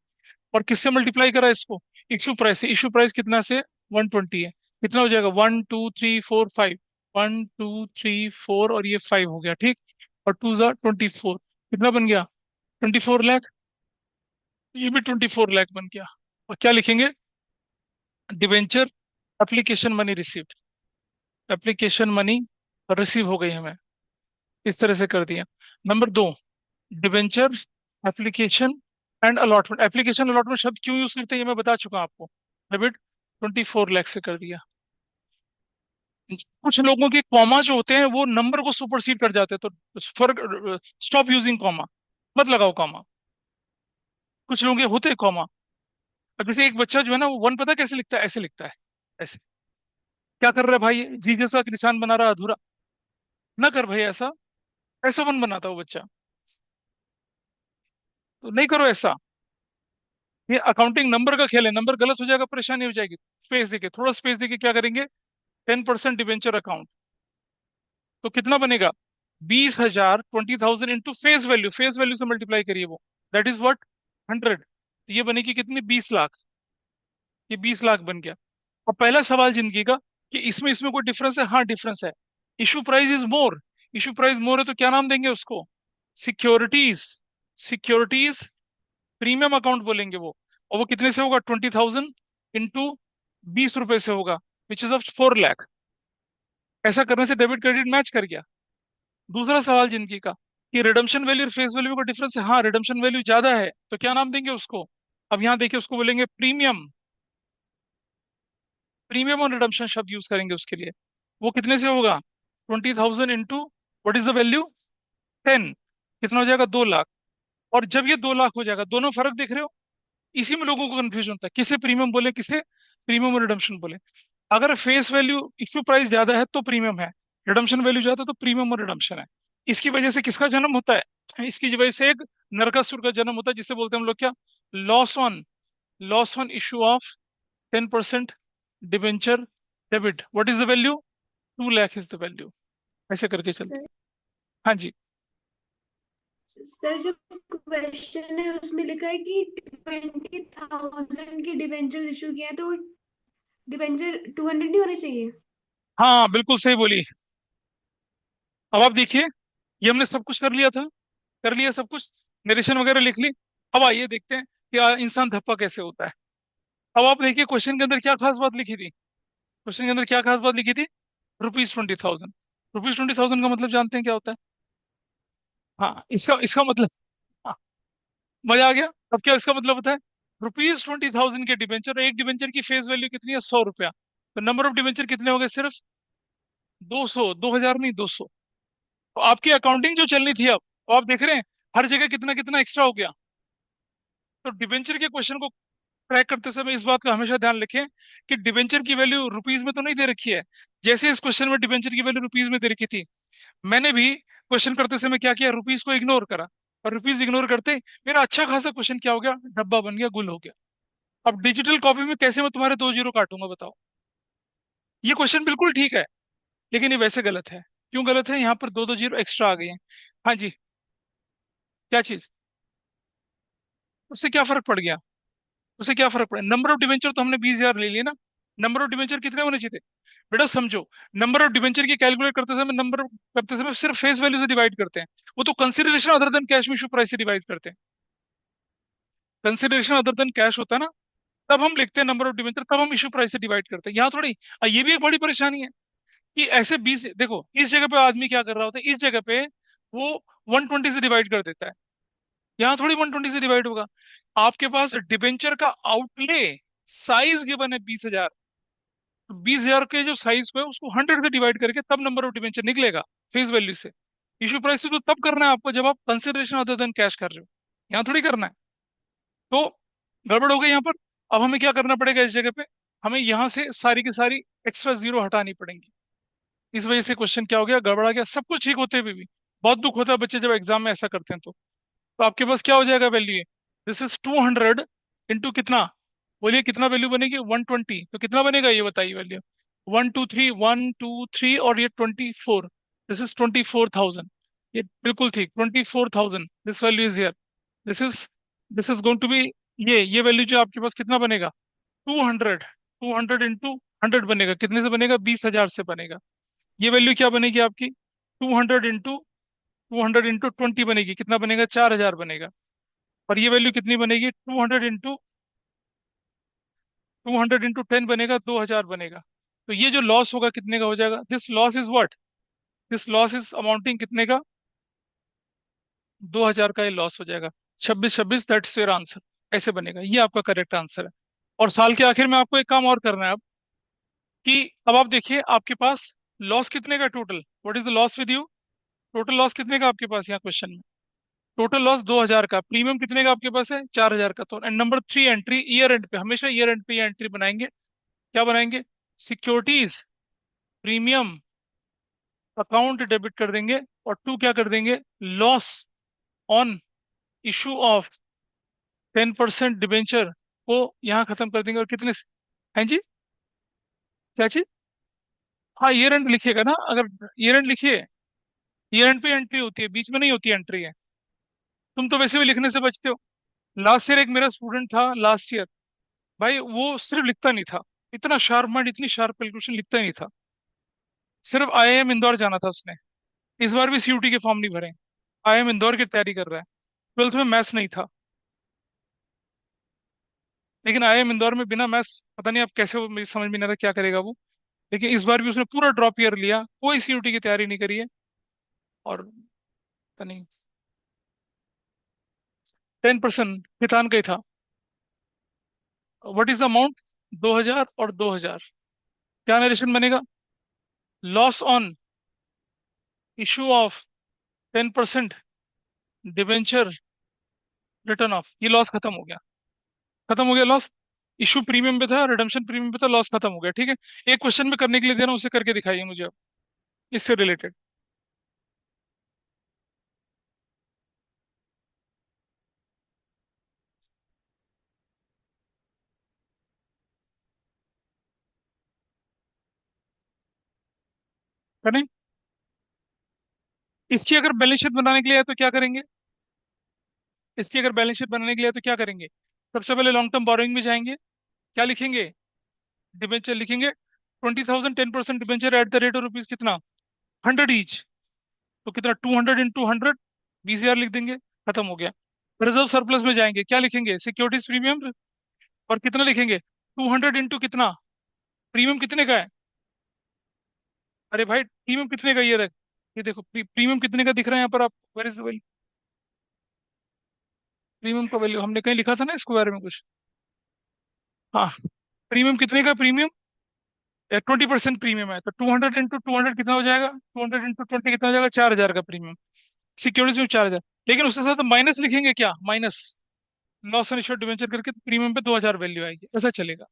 और किससे मल्टीप्लाई करा इसको? इशू प्राइस से। इशू प्राइस कितना से? 120 है। कितना हो जाएगा? 1 2 3 4 5। 1 2 3 4 और ये 5 हो गया, ठीक। और 2 जार 24, कितना बन गया? 24 लाख। ये भी 24 लाख बन गया। और क्या लिखेंगे? Debenture application money received. Application money receive हो गई हमें। इस तरह से कर दिया। Number 2, debenture application and allotment. Application allotment शब्द क्यों यूज करते हैं ये मैं बता चुका आपको। डेबिट 24 लाख से कर दिया। कुछ लोगों के कॉमा जो होते हैं वो नंबर को सुपरसीड कर जाते हैं, तो फर्क, स्टॉप यूजिंग कॉमा, मत लगाओ कॉमा। कुछ लोग के होते हैं कॉमा। अब जैसे एक बच्चा जो है ना, वो वन पता है कैसे लिखता है? ऐसे लिखता है, ऐसे। क्या कर रहा है भाई? जीसस का निशान बना रहा है अधूरा। ना कर भाई ऐसा। ऐसा वन बनाता है वो बच्चा। तो नहीं करो ऐसा। ये अकाउंटिंग नंबर का खेल है, नंबर गलत हो जाएगा परेशानी हो जाएगी। स्पेस देके, थोड़ा स्पेस देके क्या करेंगे? 10% डिवेंचर अकाउंट। तो कितना बनेगा? 20,000, 20,000 into face value, face value से मल्टीप्लाई करिए वो। That is what? 100। ये बनेगी कितनी? 20 लाख। ये 20 लाख बन गया। और पहला सवाल जिंदगी का, कि इसमें इसमें कोई डिफरेंस है? हाँ डिफरेंस है। Issue price is more. Issue price more है तो क्या नाम देंगे उसको? सिक्योरिटीज। सिक्योरिटीज प्रीमियम अकाउंट बोलेंगे वो। और वो कितने से होगा? 20,000 इंटू 20 रुपए से होगा, विच इज ऑफ 4 लाख। ऐसा करने से डेबिट क्रेडिट मैच कर गया। दूसरा सवाल जिंदगी का, कि रिडम्पशन वैल्यू और फेस वैल्यू का डिफरेंस है। हाँ रिडम्पशन वैल्यू ज्यादा है तो क्या नाम देंगे उसको? अब यहाँ देखिए, उसको बोलेंगे प्रीमियम। प्रीमियम और रिडम्पशन शब्द यूज करेंगे उसके लिए। वो कितने से होगा? 20,000 into what is the value? 10। कितना हो जाएगा? 2 लाख। और जब ये 2 लाख हो जाएगा, दोनों फर्क देख रहे हो? इसी में लोगों को कंफ्यूजन होता है, किसे प्रीमियम बोले, किसे प्रीमियम और रिडम्पशन बोले। अगर फेस वैल्यू, इश्यू प्राइस ज्यादा है तो प्रीमियम है, रिडम्पशन वैल्यू ज्यादा है तो प्रीमियम और रिडम्पशन है। इसकी वजह से किसका जन्म होता है? इसकी वजह से एक नरकासुर का जन्म होता है, जिसे बोलते हैं हम लोग क्या? Loss on issue of 10% debenture debit. What is the value? 2 lakh is the value. ऐसे करके चलते। सर हाँ जी। सर जो क्वेश्चन है उसमें लिखा है कि 20,000 की डिबेंचर इशू किया है, तो डिबेंचर 200 नहीं होने चाहिए? हाँ बिल्कुल सही बोली। अब आप देखिए, ये हमने सब कुछ कर लिया था, कर लिया सब कुछ, नरेशन वगैरह लिख ली। अब आइए देखते हैं कि इंसान धप्पा कैसे होता है। अब आप देखिए क्वेश्चन के अंदर क्या खास बात लिखी थी। क्वेश्चन के अंदर क्या खास बात लिखी थी? रुपीज 20,000। रुपीज 20,000 का मतलब जानते हैं क्या होता है? हाँ, इसका इसका मतलब, हाँ, मजा आ गया। अब क्या इसका मतलब होता है? रुपीज 20,000 के डिबेंचर, एक डिबेंचर की फेस वैल्यू कितनी है? 100 रुपया। तो नंबर ऑफ डिबेंचर कितने हो गए? सिर्फ 200, 2,000 नहीं, 200। तो आपकी अकाउंटिंग जो चलनी थी, अब तो आप देख रहे हैं हर जगह कितना कितना एक्स्ट्रा हो गया। तो डिबेंचर के क्वेश्चन को ट्रैक करते समय इस बात का हमेशा ध्यान रखें कि डिबेंचर की वैल्यू रुपीज में तो नहीं दे रखी है। जैसे इस क्वेश्चन में डिबेंचर की वैल्यू रुपीज में दे रखी थी, मैंने भी क्वेश्चन करते समय क्या किया? रुपीज को इग्नोर करा। और रुपीज इग्नोर करते मेरा अच्छा खासा क्वेश्चन क्या हो गया? डब्बा बन गया, गुल हो गया। अब डिजिटल कॉपी में कैसे मैं तुम्हारे 2 जीरो काटूंगा बताओ? ये क्वेश्चन बिल्कुल ठीक है, लेकिन ये वैसे गलत है। क्यों गलत है? यहाँ पर दो दो जीरो एक्स्ट्रा आ गए हैं। हाँ जी। क्या चीज? उससे क्या फर्क पड़ गया? उससे क्या फर्क पड़ा? नंबर ऑफ डिवेंचर तो हमने 20,000 ले लिए ना। नंबर ऑफ डिवेंचर कितने होने चाहिए थे? बेटा समझो, नंबर ऑफ डिवेंचर की कैलकुलेट करते समय, नंबर करते समय सिर्फ फेस वैल्यू से डिवाइड करते हैं। वो तो कंसिडरेशन अदर देन कैश में इशू प्राइस से डिवाइड करते हैं। कंसिडरेशन अदर देन कैश होता है ना, तब हम लिखते हैं नंबर ऑफ डिवेंचर, तब हम इशू प्राइस से डिवाइड करते हैं, यहाँ थोड़ी। ये भी एक बड़ी परेशानी है कि ऐसे 20, देखो इस जगह पे आदमी क्या कर रहा होता है, इस जगह पे वो 120 से डिवाइड कर देता है, यहाँ थोड़ी 120 से डिवाइड होगा। आपके पास डिबेंचर का आउटले साइज गिवन है 20,000, तो 20,000 के जो साइज को है उसको 100 से डिवाइड करके तब नंबर ऑफ डिबेंचर निकलेगा फेस वैल्यू से। इशू प्राइस से तो तब करना है आपको जब आप कंसिडरेशन अदर देन कैश कर रहे हो, यहाँ थोड़ी करना है। तो गड़बड़ हो गई यहाँ पर। अब हमें क्या करना पड़ेगा इस जगह पे, हमें यहाँ से सारी की सारी एक्स्ट्रा जीरो हटानी पड़ेंगी। इस वजह से क्वेश्चन क्या हो गया, गड़बड़ा गया, सब कुछ ठीक होते हुए भी। बहुत दुख होता है बच्चे जब एग्जाम में ऐसा करते हैं। तो आपके पास क्या हो जाएगा वैल्यू, दिस इज 200 इंटू कितना, बोलिए कितना वैल्यू बनेगी, 120, तो कितना बनेगा ये बताइए वैल्यू, 123, 123 और ये 24, दिस इज 24,000। ये बिल्कुल ठीक, 24,000, this value is here, this is this is going to be, ये वैल्यू जो आपके पास कितना बनेगा, 200, 200 इंटू 100 बनेगा, कितने से बनेगा, 20,000 से बनेगा। ये वैल्यू क्या बनेगी आपकी, 200 इंटू 20 बनेगी, कितना बनेगा, 4,000 बनेगा। और ये वैल्यू कितनी बनेगी, 200 इंटू 10 बनेगा, 2,000 बनेगा। तो ये जो लॉस होगा कितने का हो जाएगा, this loss is what, this loss is amounting कितने का, 2,000 का ये लॉस हो जाएगा। 26, 26, दैट्स योर आंसर, ऐसे बनेगा, ये आपका करेक्ट आंसर है। और साल के आखिर में आपको एक काम और करना है अब, कि अब आप देखिए आपके पास लॉस कितने का total, what is the loss with you, total loss कितने का आपके पास यहाँ क्वेश्चन में, टोटल लॉस 2,000 का, प्रीमियम कितने का आपके पास है, 4,000 का। तो नंबर 3 एंट्री ईयर एंड पे, हमेशा ईयर एंड पे ये एंट्री बनाएंगे, क्या बनाएंगे, सिक्योरिटीज प्रीमियम अकाउंट डेबिट कर देंगे, और टू क्या कर देंगे, loss on issue of 10% debenture को यहाँ खत्म कर देंगे, और कितने हैं जी, क्या चीज, हाँ ईयर एंड लिखिएगा ना, अगर ईयर एंड लिखिए, ईयर एंड पे एंट्री होती है, बीच में नहीं होती एंट्री है। तुम तो वैसे भी लिखने से बचते हो। लास्ट ईयर एक मेरा स्टूडेंट था, लास्ट ईयर भाई वो सिर्फ लिखता नहीं था, इतना शार्प माइंड, इतनी शार्प कैलकुलेशन, लिखता ही नहीं था, सिर्फ आईआईएम इंदौर जाना था उसने, इस बार भी सीयूटी के फॉर्म नहीं भरे, आईआईएम इंदौर की तैयारी कर रहा है, ट्वेल्थ में मैथ्स नहीं था, लेकिन आईआईएम इंदौर में बिना मैथ्स पता नहीं आप कैसे, वो मुझे समझ में नहीं आता क्या करेगा वो। लेकिन इस बार भी उसने पूरा ड्रॉप ईयर लिया, कोई सीयूटी की तैयारी नहीं करी है, और पता नहीं 10% कितान का ही था। व्हाट इज द अमाउंट, 2,000 और 2,000, क्या नरेशन बनेगा, loss on issue of 10% debenture return of, ये लॉस खत्म हो गया, खत्म हो गया लॉस। इशू प्रीमियम पे था, रिडम्पशन प्रीमियम पे था, लॉस खत्म हो गया, ठीक है। एक क्वेश्चन में करने के लिए दे रहा हूँ, उसे करके दिखाइए मुझे अब, इससे रिलेटेड, करें। इसकी अगर बैलेंस शीट बनाने के लिए है तो क्या करेंगे, इसकी अगर बैलेंस शीट बनाने के लिए है तो क्या करेंगे, सबसे पहले लॉन्ग टर्म बोरोइंग में जाएंगे, क्या लिखेंगे, डिबेंचर लिखेंगे, 20,000 10% debenture at the rate of rupees कितना, 100 ईच, तो कितना, 200 इंटू 100, 20,000 लिख देंगे, खत्म हो गया। रिजर्व सरप्लस में जाएंगे, क्या लिखेंगे, सिक्योरिटीज प्रीमियम, और कितना लिखेंगे, 200 इंटू कितना, प्रीमियम कितने का है, अरे भाई प्रीमियम कितने का, ये रख, ये देखो प्रीमियम कितने का दिख रहा है यहाँ पर आप, वेर इज द प्रीमियम का वैल्यू, हमने कहीं लिखा था ना इसके बारे में कुछ, हाँ, प्रीमियम कितने का, प्रीमियम 20% प्रीमियम है, तो 200 इंटू 200 कितना हो जाएगा, 200 इंटू 20 कितना हो जाएगा, 4,000 का प्रीमियम, सिक्योरिटीज में 4,000। लेकिन उसके साथ माइनस लिखेंगे, क्या माइनस, लॉस एंड इश्योर्ड डिवेंचर करके प्रीमियम पे 2,000 वैल्यू आएगी, ऐसा चलेगा,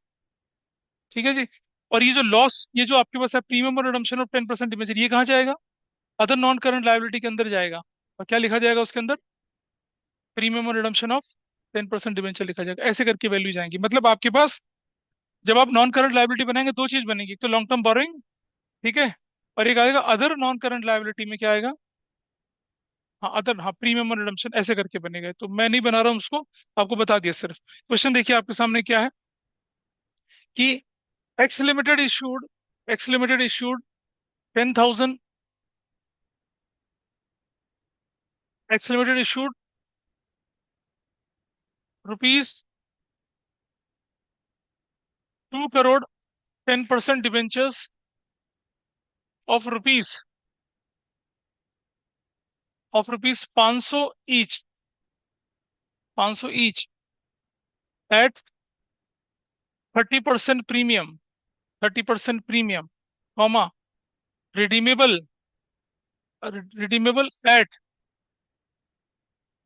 ठीक है जी। और ये जो लॉस, ये जो आपके पास है प्रीमियम और रिडम्पशन ऑफ 10% डिवेंचर, ये कहाँ जाएगा, अदर नॉन करंट लायबिलिटी के अंदर जाएगा, और क्या लिखा जाएगा उसके अंदर, प्रीमियम और रिडम्पशन ऑफ 10% डिवेंचर लिखा जाएगा, ऐसे करके वैल्यू जाएंगी। मतलब आपके पास जब आप नॉन करंट लायबिलिटी बनाएंगे, दो चीज बनेगी, एक तो लॉन्ग टर्म बोरोइंग, ठीक है, और एक आएगा अदर नॉन करंट लायबिलिटी में क्या आएगा, हाँ अदर, हाँ प्रीमियम और रिडम्पशन, ऐसे करके बनेगा। तो मैं नहीं बना रहा हूँ उसको, आपको बता दिया सिर्फ। क्वेश्चन देखिए आपके सामने क्या है, कि x limited issued, x limited issued 10,000, x limited issued rupees 2 crore 10% debentures of rupees 500 each, 500 each eight 30% premium, 30% premium, comma, redeemable, redeemable eight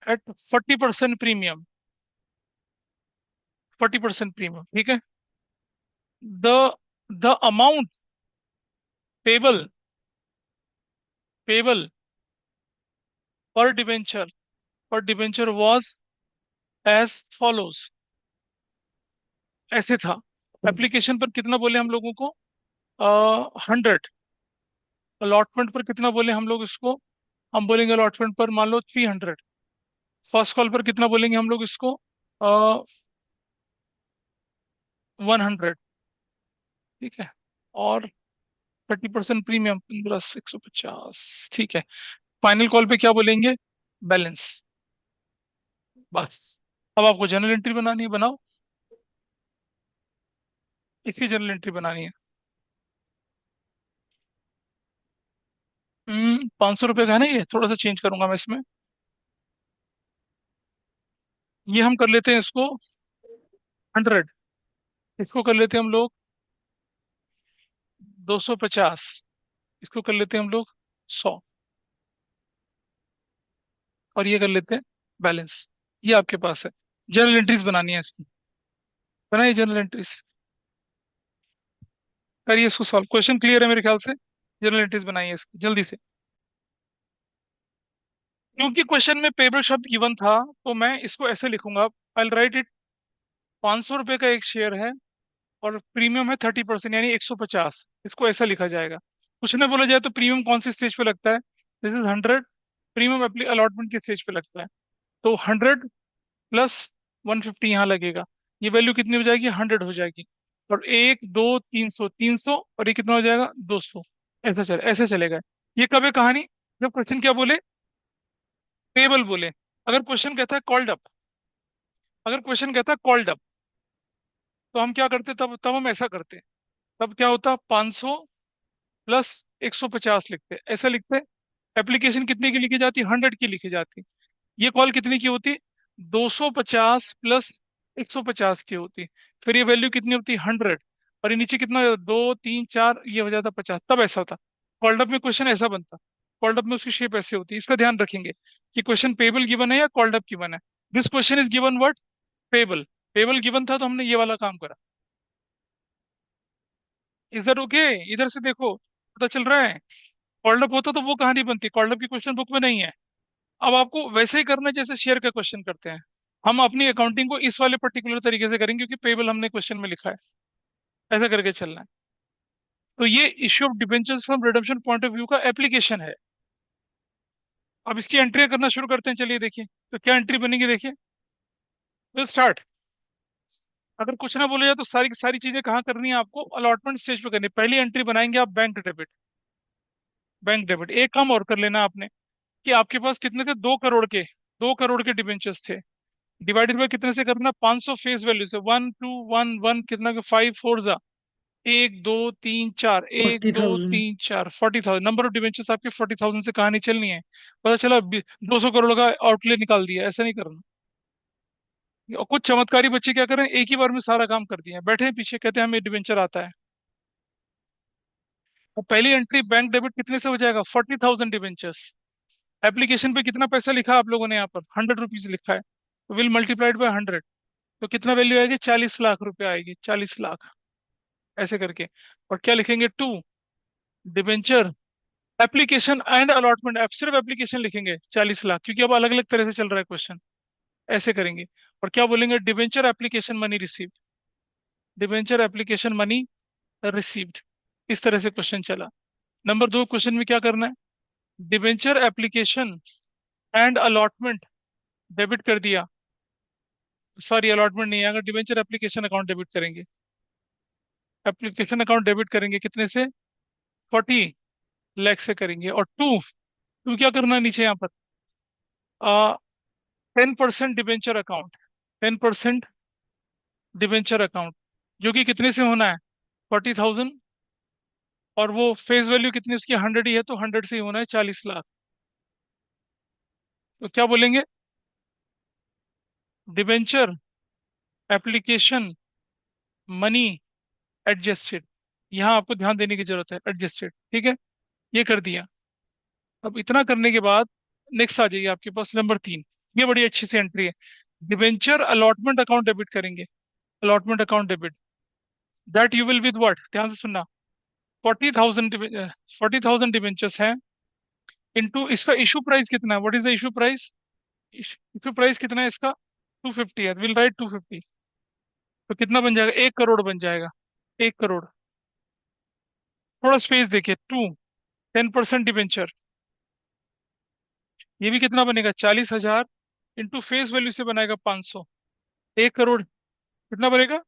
40% premium, 40% premium, ठीक है। The the amount payable payable per debenture was as follows, ऐसे था। Application पर कितना बोले हम लोगों को? 100। अलॉटमेंट पर कितना बोले हम लोग इसको? हम बोलेंगे अलॉटमेंट पर मान लो 300। फर्स्ट कॉल पर कितना बोलेंगे हम लोग इसको? 100, ठीक है। और 30% प्रीमियम प्लस 150, ठीक है। फाइनल कॉल पे क्या बोलेंगे? बैलेंस, बस। अब आपको जर्नल एंट्री बनानी है, बनाओ। इसकी जर्नल एंट्री बनानी है। 500 रुपये का है ना, ये थोड़ा सा चेंज करूंगा मैं इसमें। ये हम कर लेते हैं इसको 100, इसको कर लेते हैं हम लोग 250, इसको कर लेते हैं हम लोग 100, और ये कर लेते हैं बैलेंस। ये आपके पास है। जर्नल एंट्रीज बनानी है इसकी, बनाइए जर्नल एंट्रीज, करिए इसको सॉल्व। क्वेश्चन क्लियर है मेरे ख्याल से। जर्नल एंट्रीज बनाइए इसकी जल्दी से। क्योंकि क्वेश्चन में पेबल शब्द गिवन था, तो मैं इसको ऐसे लिखूंगा, आई राइट इट। 500 रुपए का एक शेयर है और प्रीमियम है 30%, यानी 150। इसको ऐसा लिखा जाएगा। कुछ ना बोला जाए तो प्रीमियम कौन सी स्टेज पे लगता है? This is 100। प्रीमियम अलॉटमेंट की स्टेज पे लगता है। तो 100 प्लस 150 यहाँ लगेगा। ये वैल्यू कितनी हो जाएगी? 100 हो जाएगी। और 1 2 300, 300, और ये कितना हो जाएगा? 200। ऐसे चलेगा। ये कब है कहानी? जब क्वेश्चन क्या बोले? पेबल बोले। अगर क्वेश्चन कहता है कॉल्ड अप, अगर क्वेश्चन कहता है कॉल्ड अप, तो हम क्या करते? तब तब हम ऐसा करते। तब क्या होता? 500 प्लस 150 लिखते, ऐसा लिखते। एप्लीकेशन कितने की लिखी जाती? 100 की लिखी जाती। ये कॉल कितने की होती? 250 प्लस 150 की होती। फिर ये वैल्यू कितनी होती? 100। और ये नीचे कितना? 2 3 4, ये हो जाता 50। तब ऐसा होता। कॉल्ड अप में क्वेश्चन ऐसा बनता। कॉल्ड अप में उसकी शेप ऐसे होती है। इसका ध्यान रखेंगे कि क्वेश्चन पेबल गिवन है या कॉल्ड अप गिवन है। This question is given what? Payable. Payable given था तो हमने ये वाला काम करा। इधर ओके, इधर से देखो, पता चल रहा है। कॉल्ड अप होता तो वो कहानी बनती। कॉल्ड अप की क्वेश्चन बुक में नहीं है। अब आपको वैसे ही करना है जैसे शेयर का क्वेश्चन करते हैं। हम अपनी अकाउंटिंग को इस वाले पर्टिकुलर तरीके से करेंगे क्योंकि पेबल हमने क्वेश्चन में लिखा है। ऐसा करके चलना है। तो ये issue of debentures from redemption point of view का एप्लीकेशन है। अब इसकी एंट्री करना शुरू करते हैं, चलिए देखिए। तो क्या एंट्री बनेगी, देखिए। Will start. अगर कुछ ना बोले जाए तो सारी की सारी चीजें कहाँ करनी है आपको? अलॉटमेंट स्टेज पे करनी है। पहली एंट्री बनाएंगे आप बैंक डेबिट। Bank debit. एक काम और कर लेना आपने, कि आपके पास कितने थे? 2 करोड़ के, 2 करोड़ के डिबेंचर्स थे। डिवाइडेड बाय कितने से करना? 500 फेस वैल्यू से। 1 2 1 1 कितना के? 5 4 जा, 1 2 3 4, एक फोर्टी दो थाउजेंड तीन चार 40,000 नंबर ऑफ डिवेंचर्स आपके। 40,000 से कहानी चलनी है। पता चला 200 करोड़ का आउटले निकाल दिया, ऐसा नहीं करना। और कुछ चमत्कारी बच्चे क्या करें, एक ही बार में सारा काम कर दिया, बैठे हैं पीछे, कहते हैं हमें डिवेंचर आता है। और पहली एंट्री बैंक डेबिट कितने से हो जाएगा? 40,000 डिवेंचर्स। एप्लीकेशन पे कितना पैसा लिखा आप लोगों ने? यहाँ पर 100 रुपीज लिखा है, तो विल मल्टीप्लाइड बाय 100। तो कितना वैल्यू आएगी? 40 लाख रुपए आएगी, 40 लाख। ऐसे करके। और क्या लिखेंगे? To debenture application and allotment. आप सिर्फ एप्लीकेशन लिखेंगे 40 लाख, क्योंकि अब अलग अलग तरह से चल रहा है क्वेश्चन। ऐसे करेंगे। और क्या बोलेंगे? Debenture application money received, debenture application money received. इस तरह से क्वेश्चन चला। नंबर 2 क्वेश्चन में क्या करना है? Debenture application and allotment debit कर दिया। सॉरी, अलॉटमेंट नहीं है, अगर डिबेंचर एप्लीकेशन अकाउंट डेबिट करेंगे। एप्लीकेशन अकाउंट डेबिट करेंगे कितने से? 40 लाख से करेंगे। और टू, टू क्या करना है नीचे यहाँ पर? 10% डिबेंचर अकाउंट, 10% डिबेंचर अकाउंट। जो कि कितने से होना है, 40,000। और वो फेस वैल्यू कितनी उसकी 100 ही है, तो 100 से ही होना है 40 लाख। तो क्या बोलेंगे, डिबेंचर एप्लीकेशन मनी एडजस्टेड। यहाँ आपको ध्यान देने की जरूरत है, एडजस्टेड, ठीक है। ये कर दिया। अब इतना करने के बाद नेक्स्ट आ जाइए आपके पास नंबर 3। ये बड़ी अच्छी सी एंट्री है। डिबेंचर अलॉटमेंट अकाउंट डेबिट करेंगे। Allotment account debit, that you will with what, ध्यान से सुनना। 40,000, 40,000 डिबेंचर्स हैं, इनटू इसका इशू प्राइस कितना है, what is the issue price. Issue price कितना है इसका, 250 है, विल राइट 250। तो कितना बन जाएगा, 1 करोड़ बन जाएगा। 1 करोड़। थोड़ा स्पेस देखिए, 10% डिबेंचर, ये भी कितना बनेगा, 40,000 इंटू फेस वैल्यू से बनाएगा 500। 1 करोड़ कितना बनेगा,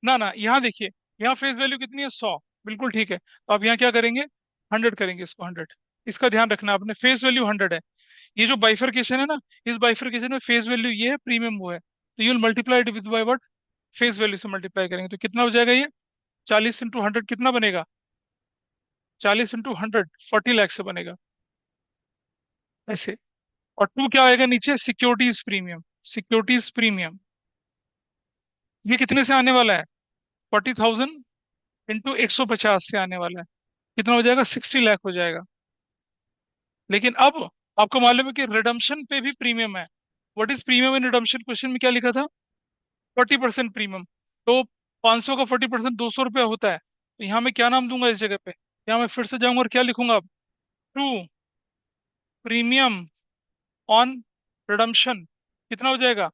ना ना यहाँ देखिए, यहाँ फेस वैल्यू कितनी है, 100। बिल्कुल ठीक है, तो अब यहाँ क्या करेंगे, 100 करेंगे इसको, 100। इसका ध्यान रखना आपने, फेस वैल्यू 100 है। ये जो बाइफरकेशन है ना, इस बाइफरकेशन में फेस वैल्यू ये है, प्रीमियम वो है, तो you will multiply it with by what, face value से मल्टीप्लाई करेंगे तो कितना हो जाएगा ये, 40 इंटू 100 कितना बनेगा, 40 इंटू 100, 40 लाख से बनेगा ऐसे। और टू क्या आएगा नीचे, सिक्योरिटीज प्रीमियम। सिक्योरिटीज प्रीमियम ये कितने से आने वाला है, 40,000 इंटू 150 से आने वाला है, कितना हो जाएगा, 60 लाख हो जाएगा। लेकिन अब आपको मालूम है कि रिडम्पशन पे भी प्रीमियम है। What is premium in redemption, question में क्या लिखा था, 40% प्रीमियम। तो 500 का 40% 200 रुपया होता है, तो यहाँ मैं क्या नाम दूंगा इस जगह पे, यहाँ मैं फिर से जाऊंगा और क्या लिखूंगा अब, टू प्रीमियम ऑन रिडम्पशन, कितना हो जाएगा,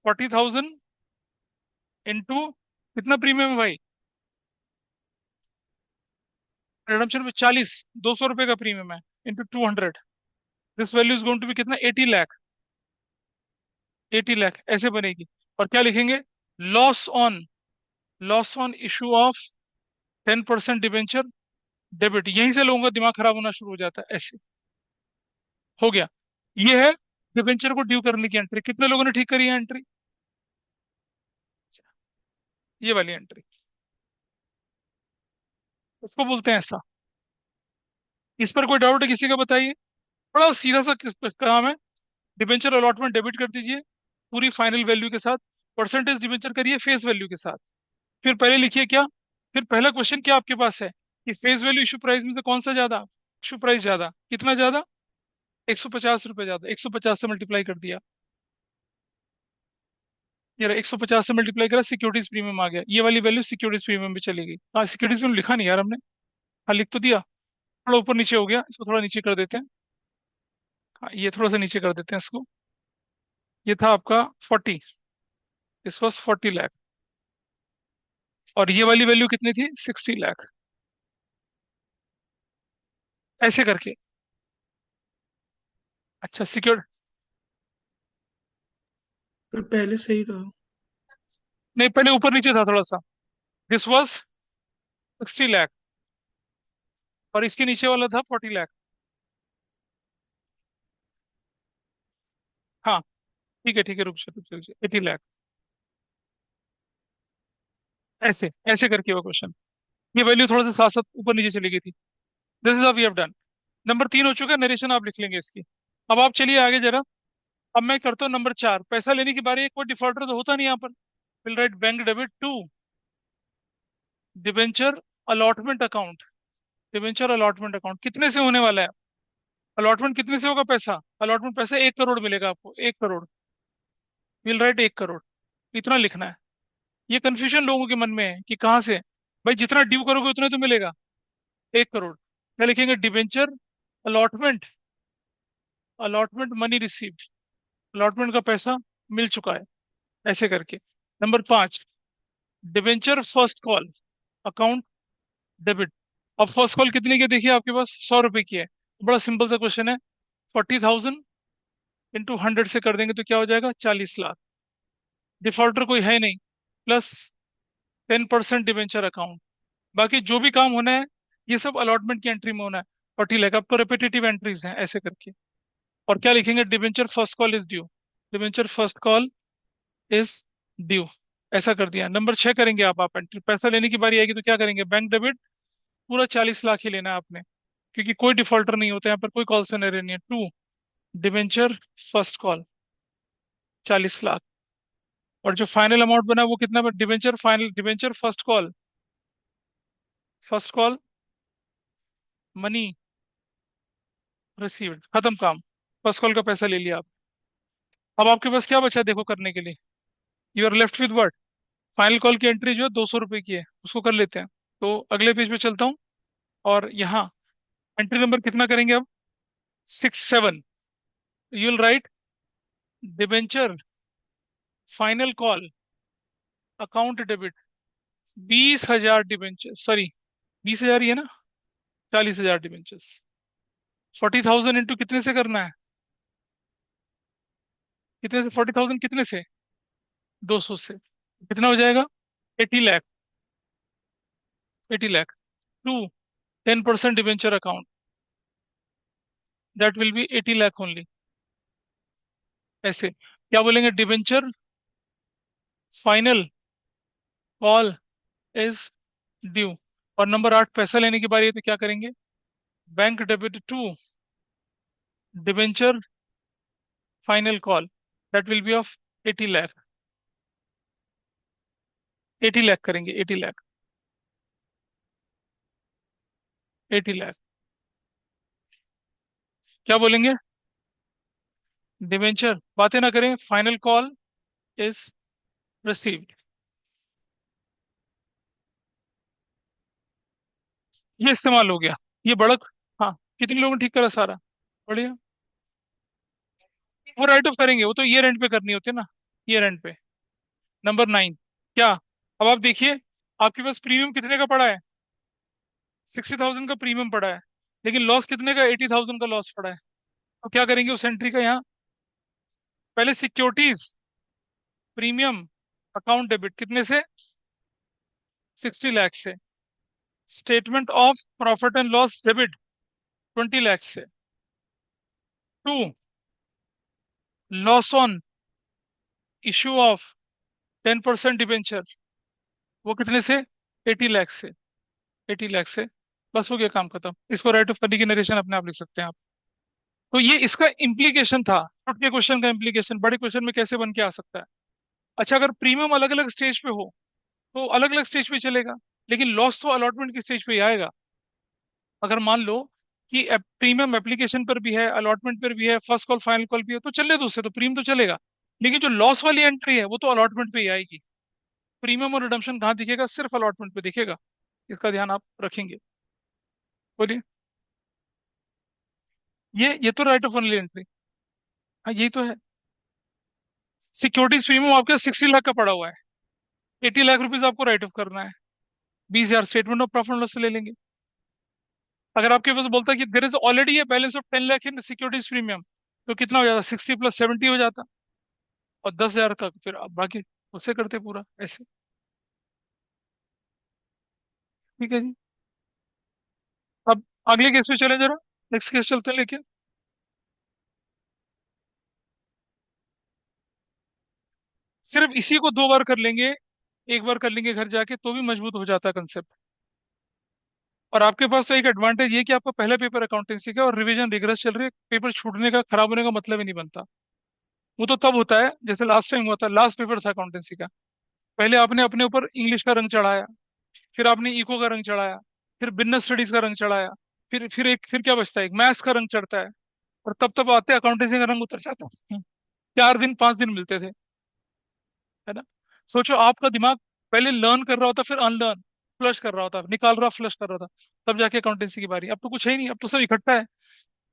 40,000 इंटू कितना प्रीमियम है भाई, रिडम्पशन पे 40, 200 रुपये का प्रीमियम है, into 200, this value is going to be कितना, 80 लाख। 80 लाख ऐसे बनेगी। और क्या लिखेंगे, loss on, loss on issue of 10% debenture debit. यहीं से लोगों का दिमाग खराब होना शुरू हो जाता है ऐसे। हो गया, ये है डिवेंचर को ड्यू करने की एंट्री। कितने लोगों ने ठीक करी है एंट्री, ये वाली एंट्री, इसको बोलते हैं ऐसा। इस पर कोई डाउट है किसी का, बताइए। बड़ा सीधा सा काम है, डिवेंचर अलॉटमेंट डेबिट कर दीजिए पूरी फाइनल वैल्यू के साथ, परसेंटेज डिवेंचर करिए फेस वैल्यू के साथ। फिर पहले लिखिए क्या, फिर पहला क्वेश्चन क्या आपके पास है कि फेस वैल्यू इशू प्राइस में से कौन सा ज्यादा, इशू प्राइस ज्यादा, कितना ज्यादा, 150 रुपये ज्यादा, 150 से मल्टीप्लाई कर दिया। ये 150 से मल्टीप्लाई करा, सिक्योरिटीज प्रीमियम आ गया, ये वाली वैल्यू सिक्योरिटीज प्रीमियम भी चली गई। हाँ, सिक्योरिटीज प्रीमियम लिखा नहीं यार हमने, हाँ लिख तो दिया, थोड़ा ऊपर नीचे हो गया, इसको थोड़ा नीचे कर देते हैं। हाँ, ये थोड़ा सा नीचे कर देते हैं इसको। ये था आपका 40, दिस वॉज 40 लाख। और ये वाली वैल्यू कितनी थी, 60 लाख। ऐसे करके। अच्छा सिक्योर, पर पहले सही था। नहीं पहले ऊपर नीचे था थोड़ा सा, दिस वॉज 60 लाख, और इसके नीचे वाला था 40 लाख। हाँ ठीक है, रुक जाओ रुक जाओ, 80 लाख। ऐसे ऐसे करके वो क्वेश्चन, ये वैल्यू थोड़ा सा साथ साथ ऊपर नीचे चली गई थी। This is we have done. Number 3 हो चुका है, नरेशन आप लिख लेंगे इसकी। अब आप चलिए आगे जरा। अब मैं करता हूँ नंबर 4, पैसा लेने की बारी है, कोई डिफॉल्टर तो होता नहीं यहाँ पर। Will write bank debit to debenture allotment account. Debenture allotment account कितने से होने वाला है, अलॉटमेंट कितने से होगा पैसा, अलॉटमेंट पैसा 1 करोड़ मिलेगा आपको, 1 करोड़। विल राइट 1 करोड़, इतना लिखना है। ये कंफ्यूजन लोगों के मन में है कि कहाँ से, भाई जितना ड्यू करोगे उतना तो मिलेगा, 1 करोड़। क्या लिखेंगे, debenture allotment, allotment money received, allotment का पैसा मिल चुका है, ऐसे करके। Number 5, debenture first call account debit. अब फर्स्ट कॉल कितने की है, देखिए आपके पास 100 रुपए की है। बड़ा सिंपल सा क्वेश्चन है, 40,000 इंटू 100 से कर देंगे तो क्या हो जाएगा, 40 लाख। डिफॉल्टर कोई है नहीं, प्लस 10% डिबेंचर अकाउंट। बाकी जो भी काम होना है ये सब अलॉटमेंट की एंट्री में होना है। 40 लाख, अब तो रिपीटेटिव एंट्रीज हैं ऐसे करके। और क्या लिखेंगे, debenture first call is due, debenture first call is due. ऐसा कर दिया। नंबर 6 करेंगे आप एंट्री, पैसा लेने की बारी आएगी तो क्या करेंगे, बैंक डेबिट पूरा 40 लाख ही लेना है आपने, क्योंकि कोई डिफॉल्टर नहीं होता यहाँ पर, कोई कॉल सिनेरियो नहीं है। To, debenture first call 40 lakh, और जो फाइनल अमाउंट बना वो कितना, debenture final, debenture first call, first call money received, खत्म काम। फर्स्ट कॉल का पैसा ले लिया आप। अब आपके पास क्या बचा देखो करने के लिए, you are left with word, final call की एंट्री जो है 200 रुपए की है, उसको कर लेते हैं। तो अगले पेज पे चलता हूँ, और यहाँ एंट्री नंबर कितना करेंगे अब, 6 7, you will write debenture final call account debit 20,000 debenture, sorry 20,000 ही है ना, 40,000 डिबेंचर्स, 40,000 इंटू कितने से करना है, कितने से, 40,000 कितने से, 200 से, कितना हो जाएगा, 80 lakh, 80 lakh. To, 10% debenture account, that will be 80 lakh only. ऐसे क्या बोलेंगे, debenture final call is due, और नंबर 8 पैसा लेने की बारी है तो क्या करेंगे, bank debit to debenture final call, that will be of 80 lakh, 80 lakh करेंगे, 80 लाख, 80 लाख। क्या बोलेंगे, डिबेंचर, बातें ना करें, फाइनल कॉल इज रिसीव्ड, ये इस्तेमाल हो गया। ये बढ़त, हाँ, कितने लोगों ने ठीक करा सारा, बढ़िया। वो राइट ऑफ करेंगे, वो तो ईयर एंड पे करनी होती है ना, ईयर एंड पे। नंबर 9, क्या, अब आप देखिए, आपके पास प्रीमियम कितने का पड़ा है, 60,000 का प्रीमियम पड़ा है, लेकिन लॉस कितने का, 80,000 का लॉस पड़ा है। तो क्या करेंगे उस एंट्री का, यहाँ पहले सिक्योरिटीज प्रीमियम अकाउंट डेबिट कितने से, 60 लाख से, statement of profit and loss debit 20 lakh से। To, loss on issue of 10% debenture, वो कितने से, 80 लाख से, 80 लाख से। बस हो गया, काम खत्म। इसको राइट ऑफ करने की नरेशन अपने आप लिख सकते हैं आप। तो ये इसका इम्प्लीकेशन था, छोटे क्वेश्चन का इम्प्लीकेशन बड़े क्वेश्चन में कैसे बन के आ सकता है। अच्छा, अगर प्रीमियम अलग अलग स्टेज पे हो तो अलग अलग स्टेज पे चलेगा, लेकिन लॉस तो अलॉटमेंट की स्टेज पे ही आएगा। अगर मान लो कि प्रीमियम एप्लीकेशन पर भी है, अलॉटमेंट पर भी है, फर्स्ट कॉल फाइनल कॉल भी है, तो चलने दो, उससे तो प्रीमियम तो चलेगा। लेकिन जो लॉस वाली एंट्री है वो तो अलॉटमेंट पे ही आएगी। प्रीमियम और रिडम्पशन कहाँ दिखेगा, सिर्फ अलॉटमेंट पे दिखेगा। इसका ध्यान आप रखेंगे। बोलिए, ये तो राइट ऑफ ओनली एंट्री, हाँ यही तो है। सिक्योरिटीज प्रीमियम आपके 60 लाख का पड़ा हुआ है, 80 लाख रुपीज आपको राइट ऑफ करना है, 20,000 statement of profit and loss से ले लेंगे। अगर आपके पास बोलता है कि there is already a balance of 10 lakh in securities premium, तो कितना हो जाता, 60 + 70 हो जाता, और 10,000 का फिर आप बाकी उससे करते पूरा ऐसे। ठीक है जी। अब अगले केस पे चले जरा, नेक्स्ट केस चलते हैं लेके। सिर्फ इसी को 2 बार कर लेंगे, एक बार कर लेंगे घर जाके तो भी मजबूत हो जाता है कंसेप्ट। और आपके पास तो एक एडवांटेज ये कि आपका पहला पेपर अकाउंटेंसी का और रिवीजन रिगरस चल रही है, पेपर छूटने का, खराब होने का मतलब ही नहीं बनता। वो तो तब होता है जैसे लास्ट टाइम हुआ था, लास्ट पेपर था अकाउंटेंसी का, पहले आपने अपने ऊपर इंग्लिश का रंग चढ़ाया, फिर आपने इको का रंग चढ़ाया, फिर बिजनेस स्टडीज का रंग चढ़ाया, फिर क्या बचता है, एक मैथ्स का रंग चढ़ता है, और तब आते अकाउंटेंसी का रंग उतर जाता है। 4 दिन 5 दिन मिलते थे, है ना। सोचो आपका दिमाग पहले लर्न कर रहा होता, फिर अनलर्न, फ्लश कर रहा होता, निकाल रहा, फ्लश कर रहा था, तब जाके अकाउंटेंसी की बारी। अब तो कुछ है ही नहीं, अब तो सब इकट्ठा है,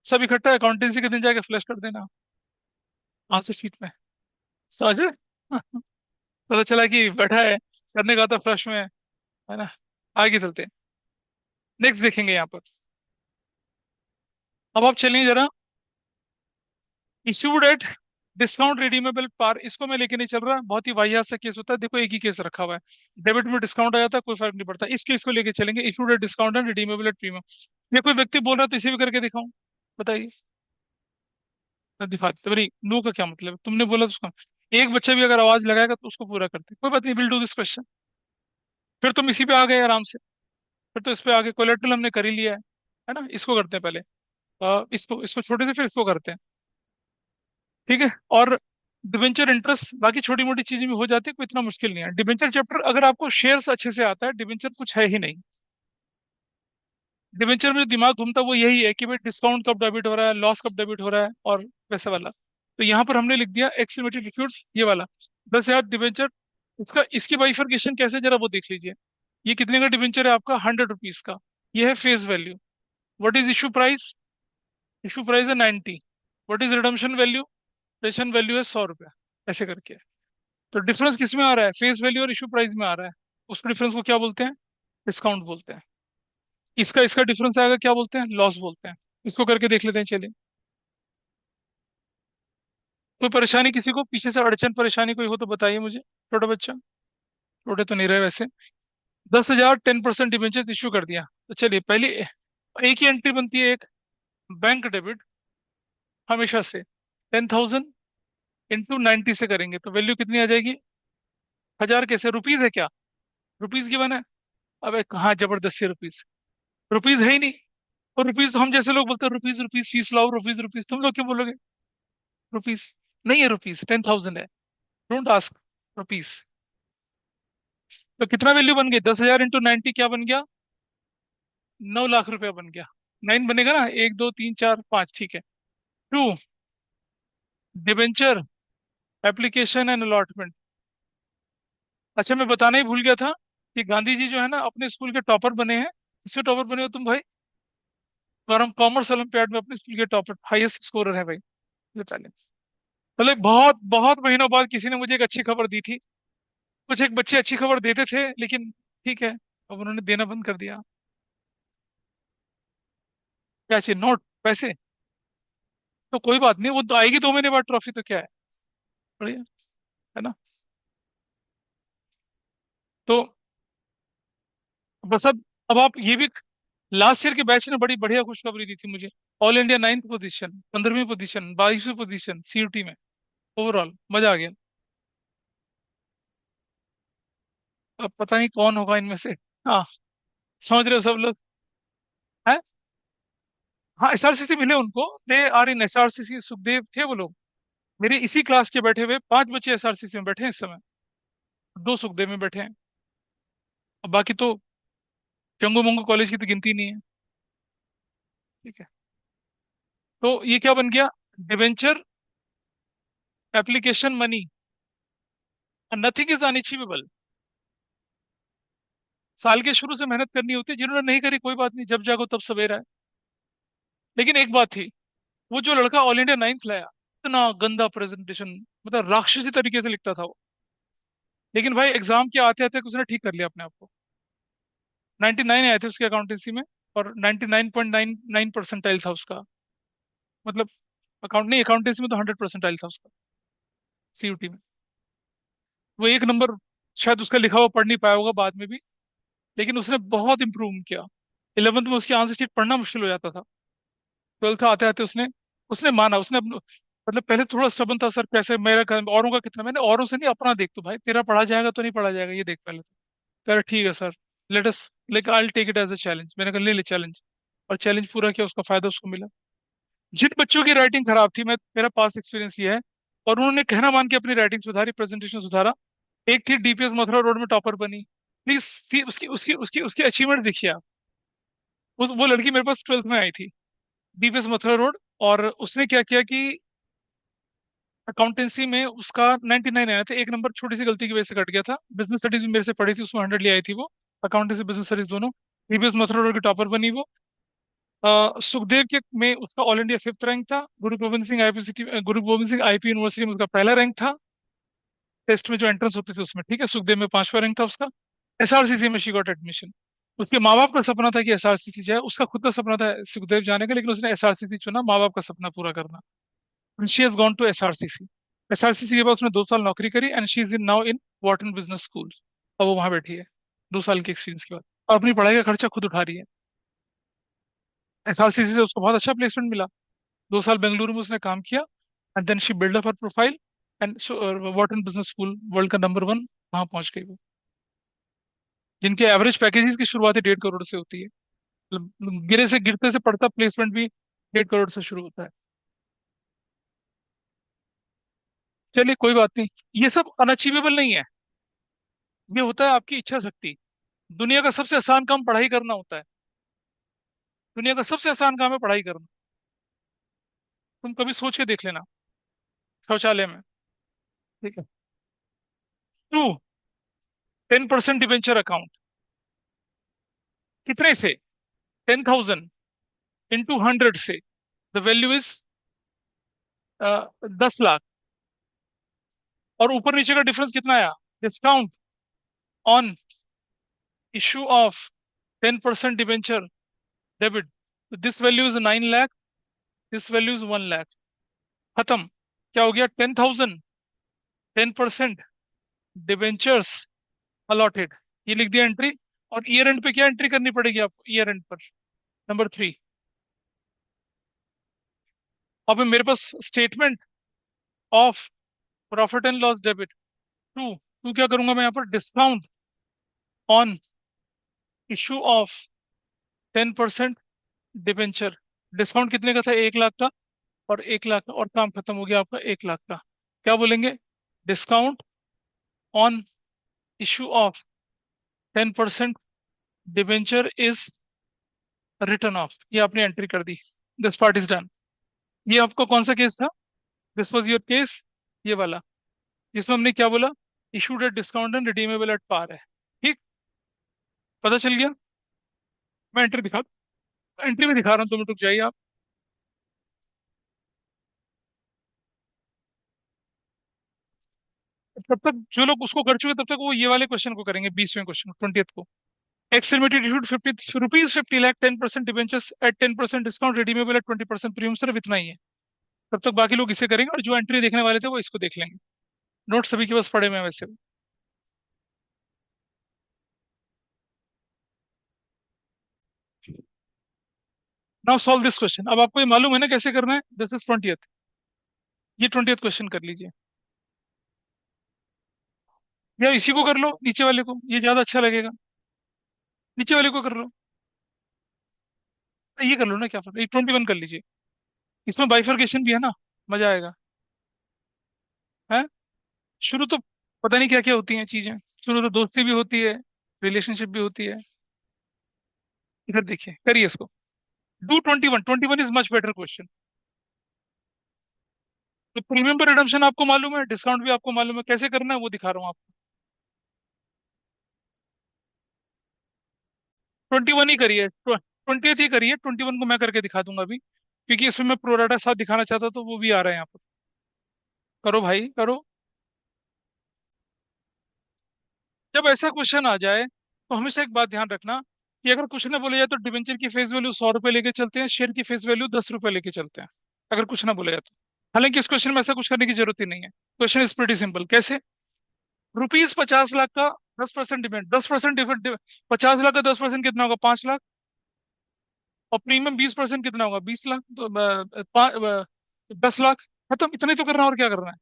सब इकट्ठा है, अकाउंटेंसी के दिन जाके फ्लश कर देना आंसर शीट में, समझ रहे। पता चला कि बैठा है, करने का था फ्लश में, है ना। आगे चलते हैं, नेक्स्ट देखेंगे यहाँ पर। अब आप चलिए जरा, इशूड एट डिस्काउंट रिडीमेबल पार, इसको मैं लेके नहीं चल रहा, बहुत ही वाहियात सा केस होता है। देखो एक ही केस रखा हुआ है, डेबिट में डिस्काउंट आ जाता है, कोई फर्क नहीं पड़ता। इस केस को लेके चलेंगे, issued at discount and redeemable at premium. ये कोई व्यक्ति बोल रहा है तो इसे भी करके दिखाऊं, बताइए। मैं दिखा देता, मेरी नो का क्या मतलब है, तुमने बोला तो उसका। एक बच्चा भी अगर आवाज लगाएगा तो उसको पूरा करते हैं। कोई बात नहीं, विल डू दिस क्वेश्चन। फिर तुम इसी पे आ गए आराम से। फिर तो इस पे आगे कोलेटरल हमने कर ही लिया है ना। इसको करते हैं पहले। इसको इसको छोटे से फिर इसको करते हैं। ठीक है। और डिबेंचर इंटरेस्ट बाकी छोटी मोटी चीजें भी हो जाती है, कोई इतना मुश्किल नहीं है। डिबेंचर चैप्टर अगर आपको शेयर्स अच्छे से आता है, डिबेंचर कुछ है ही नहीं। डिबेंचर में जो दिमाग घूमता है वो यही है कि भाई डिस्काउंट कब डेबिट हो रहा है, लॉस कब डेबिट हो रहा है, और वैसा वाला। तो यहाँ पर हमने लिख दिया एक्स लिमिटेड डिफ्यूट ये वाला 10,000 डिबेंचर। इसका इसकी बाइफरकेशन कैसे जरा वो देख लीजिए। ये कितने का डिबेंचर है आपका, 100 रुपीज का। ये है face value. What is issue price? Issue price है 90। What is redemption value? Redemption value है 100 रुपया। ऐसे करके है। तो डिफरेंस किस में आ रहा है, फेस वैल्यू और इशू प्राइस में आ रहा है। उस डिफरेंस को क्या बोलते हैं? डिस्काउंट बोलते हैं। इसका इसका डिफरेंस आएगा, क्या बोलते हैं? लॉस बोलते हैं। इसको करके देख लेते हैं, चलिए। कोई परेशानी किसी को पीछे से अड़चन परेशानी कोई हो तो बताइए मुझे। छोटा बच्चा, छोटे तो नहीं रहे वैसे। 10,000 10% डिबेंचर इशू कर दिया। तो चलिए पहले एक ही एंट्री बनती है, एक बैंक डेबिट हमेशा से 10,000 इंटू 90 से करेंगे तो वैल्यू कितनी आ जाएगी? 1,000 कैसे, रुपीज है क्या? रुपीज की बना है। अब कहाँ जबरदस्ती रुपीज, रुपीज है ही नहीं। और रुपीज तो हम जैसे लोग बोलते हैं रुपीज रुपीज फीस लाओ, रुपीज रुपीज, तुम लोग क्यों बोलोगे रुपीज? नहीं है, रुपीज 10,000 है। Don't ask rupees. तो कितना वैल्यू बन गई? 10,000 इंटू 90 क्या बन गया? 9 लाख रुपया बन गया। 9 बनेगा ना, 1 2 3 4 5, ठीक है। To, debenture application and allotment. अच्छा मैं बताना ही भूल गया था कि गांधी जी जो है ना अपने स्कूल के टॉपर बने हैं। इसमें टॉपर बने हो तुम भाई? और हम कॉमर्स ओलंपियाड में अपने स्कूल के टॉपर हाईएस्ट स्कोरर है भाई। बताइए। मतलब बहुत बहुत महीनों बाद किसी ने मुझे एक अच्छी खबर दी थी। कुछ एक बच्चे अच्छी खबर देते थे लेकिन ठीक है, अब उन्होंने देना बंद कर दिया। क्या चाहिए, नोट, पैसे? तो कोई बात नहीं, वो तो आएगी 2 महीने बाद ट्रॉफी, तो क्या है, बढ़िया है ना। तो बस अब आप ये भी, लास्ट ईयर के बैच ने बड़ी बढ़िया खुशखबरी दी थी मुझे। ऑल इंडिया 9th पोजीशन, 15वीं पोजीशन, 22वीं पोजीशन सीयूटी में। ओवरऑल मजा आ गया। अब पता नहीं कौन होगा इनमें से। हाँ, समझ रहे हो सब लोग? हैं? हाँ, एसआरसीसी मिले उनको। They are in SRCC, Sukhdev थे वो लोग। मेरे इसी क्लास के बैठे हुए 5 बच्चे एसआरसीसी में बैठे हैं इस समय। 2 सुखदेव में बैठे हैं। अब बाकी तो चंगू मंगू कॉलेज की तो गिनती नहीं है। ठीक है। तो ये क्या बन गया? Debenture application money, nothing is unachievable. साल के शुरू से मेहनत करनी होती है, जिन्होंने नहीं करी कोई बात नहीं, जब जागो तब सवेरा है। लेकिन एक बात थी, वो जो लड़का ऑल इंडिया 9th लाया, इतना गंदा प्रेजेंटेशन, मतलब राक्षसी तरीके से लिखता था वो। लेकिन भाई एग्जाम के आते आते उसने ठीक कर लिया अपने आप को। 99 आए थे उसके अकाउंटेंसी में। और 99.99 परसेंटाइल था उसका। मतलब अकाउंटेंसी में तो 100 परसेंटाइल था उसका, सीयूटी में। वो एक नंबर शायद उसका लिखा हुआ पढ़ नहीं पाया होगा बाद में भी। लेकिन उसने बहुत इंप्रूव किया। 11th में उसकी आंसर शीट पढ़ना मुश्किल हो जाता था। 12th आते आते उसने उसने माना, मतलब पहले थोड़ा स्टबन था, सर कैसे मेरा औरों का कितना, मैंने औरों से नहीं अपना देख, तो भाई तेरा पढ़ा जाएगा तो नहीं पढ़ा जाएगा ये देख पहले तो। कह रहा ठीक है sir, let us, like I take it as a challenge. मैंने कहा ले ले चैलेंज। और चैलेंज पूरा किया, उसका फायदा उसको मिला। जिन बच्चों की राइटिंग खराब थी, मैं मेरा पास एक्सपीरियंस ये है, और उन्होंने कहना मान के अपनी राइटिंग सुधारी, प्रेजेंटेशन सुधारा। एक थी डीपीएस मथुरा रोड में टॉपर बनी। प्लीज उसकी उसकी उसकी उसकी अचीवमेंट देखिए आप। वो लड़की मेरे पास 12th में आई थी, डीपीएस मथुरा रोड। और उसने क्या किया कि अकाउंटेंसी में उसका 99 आया था, एक नंबर छोटी सी गलती की वजह से कट गया था। बिजनेस स्टडीज मेरे से पढ़ी थी, उसमें 100 ले आई थी वो। अकाउंटेंसी बिजनेस स्टडीज दोनों। डीपीएस मथुरा रोड की टॉपर बनी वो। सुखदेव के में उसका ऑल इंडिया 5th रैंक था। गुरु गोविंद सिंह आईपी यूनिवर्सिटी में उसका पहला रैंक था। टेस्ट में जो एंट्रेंस होती थी उसमें, ठीक है। सुखदेव में 5वां रैंक था उसका। एसआरसीसी में शी गॉट एडमिशन। उसके माँ बाप का सपना था कि एसआरसीसी जाए, उसका खुद का सपना था सुखदेव जाने का, लेकिन उसने एसआरसीसी चुना माँ बाप का सपना पूरा करना। She has gone to SRCC. SRCC के बाद उसने 2 साल नौकरी करी and she is in now in Wharton business school. अब वो वहां बैठी है 2 साल के एक्सपीरियंस के बाद, और अपनी पढ़ाई का खर्चा खुद उठा रही है। एसआरसीसी से उसको बहुत अच्छा प्लेसमेंट मिला। 2 साल बेंगलुरु में उसने काम किया and then she build up her profile. And Wharton business school world का नंबर 1, वहां पहुंच गई वो, जिनके एवरेज पैकेजेस की शुरुआत ही 1.5 करोड़ से होती है। मतलब गिरे से गिरते से पड़ता प्लेसमेंट भी 1.5 करोड़ से शुरू होता है। चलिए कोई बात नहीं, ये सब अनअचीवेबल नहीं है, ये होता है आपकी इच्छा शक्ति। दुनिया का सबसे आसान काम पढ़ाई करना होता है, दुनिया का सबसे आसान काम है पढ़ाई करना। तुम कभी सोच के देख लेना, शौचालय में। ठीक है। 10% डिवेंचर अकाउंट, कितने से? 10,000 इंटू 100 से, द वैल्यू इज 10 लाख। और ऊपर नीचे का डिफरेंस कितना आया? Discount on issue of 10% debenture debit, this value is 9 lakh, this value is 1 lakh. खत्म। क्या हो गया? 10,000, 10% डिवेंचर्स अलॉटेड, ये लिख दिया एंट्री। और ईयर एंड पे क्या एंट्री करनी पड़ेगी आपको? ईयर एंड पर नंबर 3। अब मेरे पास statement of profit and loss debit to क्या करूंगा मैं यहाँ पर? Discount on issue of 10% debenture. Discount कितने का था? 1 लाख का। और 1 लाख का, और काम खत्म हो गया आपका 1 लाख का। क्या बोलेंगे? Discount on issue of 10% debenture is return of. ये आपने एंट्री कर दी, दिस पार्ट इज डन। ये आपका कौन सा केस था? दिस वॉज योर केस, ये वाला, जिसमें हमने क्या बोला? Issued at discount and redeemable at par है। ठीक, पता चल गया। मैं एंट्री में दिखा रहा हूँ, 2 मिनट रुक जाइए आप। तब तक जो लोग उसको कर चुके, तब तक वो ये वाले क्वेश्चन को करेंगे, 20वें क्वेश्चन, 20th को। X limited issued 50 rupees 50 lakh 10% debentures at 10% discount redeemable at 20% premium. सिर्फ इतना ही है। तब तक बाकी लोग इसे करेंगे, और जो एंट्री देखने वाले थे वो इसको देख लेंगे। नोट सभी के पास पड़े हुए हैं वैसे। Now solve this question. अब आपको ये मालूम है ना कैसे करना है? This is 20th। ये 20th क्वेश्चन कर लीजिए, या इसी को कर लो, नीचे वाले को, ये ज्यादा अच्छा लगेगा। नीचे वाले को कर लो, ये कर लो ना, क्या फर्क, ये 21 कर लीजिए। इसमें बाइफर्केशन भी है ना, मजा आएगा। है, शुरू तो पता नहीं क्या क्या होती हैं चीजें। शुरू तो दोस्ती भी होती है, रिलेशनशिप भी होती है। इधर देखिए, करिए इसको। Do 21, 21 is much better question. तो प्रीमियम पर रिडम्पशन आपको मालूम है, डिस्काउंट भी आपको मालूम है, कैसे करना है वो दिखा रहा हूँ आपको। 21 ही करिए, 20th ही करिए, 21 को मैं करके दिखा दूंगा अभी, क्योंकि इसमें मैं प्रोराटा साथ दिखाना चाहता, तो वो भी आ रहा है यहाँ पर। करो भाई करो। जब ऐसा क्वेश्चन आ जाए तो हमेशा एक बात ध्यान रखना, कि अगर कुछ ना बोले जाए तो डिबेंचर की फेस वैल्यू 100 रुपए लेके चलते हैं, शेयर की फेस वैल्यू 10 रुपए लेके चलते हैं, अगर कुछ ना बोले जाए तो। हालांकि इस क्वेश्चन में ऐसा कुछ करने की जरूरत ही नहीं है। Question is pretty simple. कैसे? रुपीज 50 लाख का 10% डिपेंड, 10% डिफेंड, 50 लाख का 10% कितना होगा? 5 लाख। और प्रीमियम 20% कितना होगा? 20 लाख। तो 10 लाख। खत्म। इतना ही तो करना है, और क्या करना है?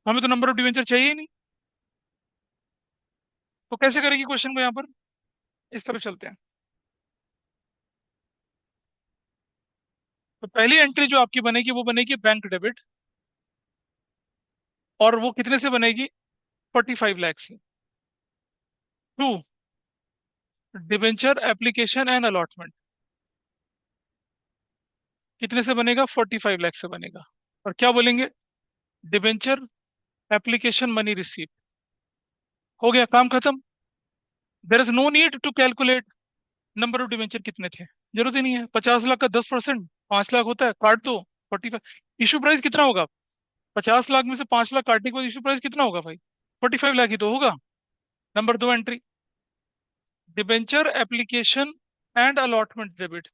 हमें तो नंबर ऑफ डिवेंचर चाहिए ही नहीं। तो कैसे करेंगे क्वेश्चन को यहाँ पर? इस तरफ चलते हैं। तो पहली एंट्री जो आपकी बनेगी वो बनेगी बैंक डेबिट। और वो कितने से बनेगी? 45 लाख से। To debenture application and allotment, कितने से बनेगा? 45 लाख से बनेगा। और क्या बोलेंगे? Debenture application money receipt. हो गया, काम खत्म। There is no need to calculate number of debenture कितने थे, जरूरत ही नहीं है। 50 लाख का 10% 5 लाख होता है, काट दो। 45। इशू प्राइस कितना होगा? 50 लाख में से 5 लाख काटने के बाद इशू प्राइस कितना होगा भाई? 45 लाख ही तो होगा। Number 2 entry, debenture application and allotment debit,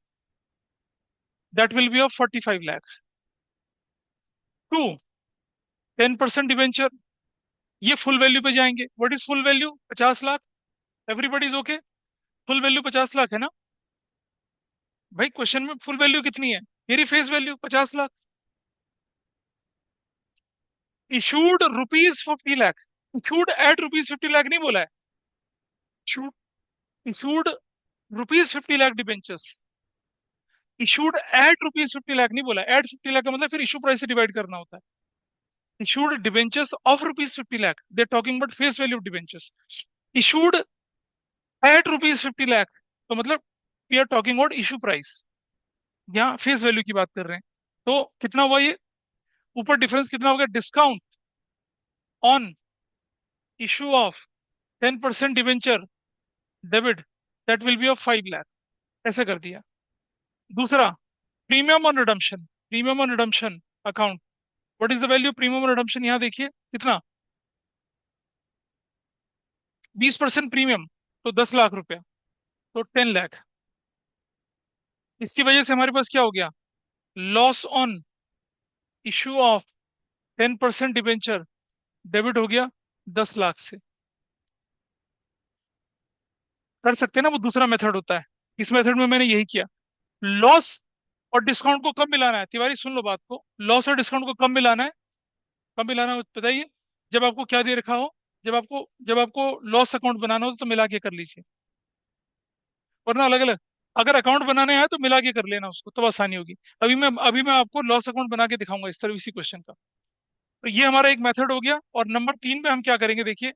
that will be of 45 lakh. To 10% debenture, ये फुल वैल्यू पे जाएंगे। What is full value? 50 lakh. Everybody is okay. Full value 50 lakh है ना भाई? क्वेश्चन में फुल वैल्यू कितनी है? मेरी face value 50 lakh. Issued ₹50 lakh, issued at ₹50 lakh नहीं बोला है, issued issued ₹50 lakh debentures, issued at ₹50 lakh नहीं बोला, एट 50 लाख का मतलब फिर इशू प्राइस से डिवाइड करना होता है। Issued debentures of ₹50 lakh, they talking about face value of debentures, issued at ₹50 lakh, तो मतलब we are talking about issue price, यहाँ फेस वैल्यू की बात कर रहे हैं। तो कितना हुआ ये, ऊपर डिफरेंस कितना हो गया, discount on issue of 10% debenture debit, that will be of 5 lakh, ऐसे कर दिया। दूसरा, premium on redemption, premium on redemption account, what is the value premium on redemption, यहाँ देखिए कितना, 20% प्रीमियम, तो 10 लाख रुपया, तो 10 लाख। इसकी वजह से हमारे पास क्या हो गया, loss on issue of 10% debenture debit हो गया 10 लाख से। कर सकते हैं ना, वो दूसरा मेथड होता है, इस मेथड में मैंने यही किया। लॉस और डिस्काउंट को कब मिलाना है, तिवारी सुन लो बात को, लॉस और डिस्काउंट को कब मिलाना है, कब मिलाना है बताइए, जब आपको क्या दे रखा हो, जब आपको लॉस अकाउंट बनाना हो तो मिला के कर लीजिए, वरना अलग अलग, अगर अकाउंट बनाने आए तो मिला के कर लेना उसको, तब आसानी होगी। अभी मैं आपको लॉस अकाउंट बना के दिखाऊंगा इस तरह, इसी क्वेश्चन का। तो ये हमारा एक मेथड हो गया, और नंबर 3 में हम क्या करेंगे देखिए,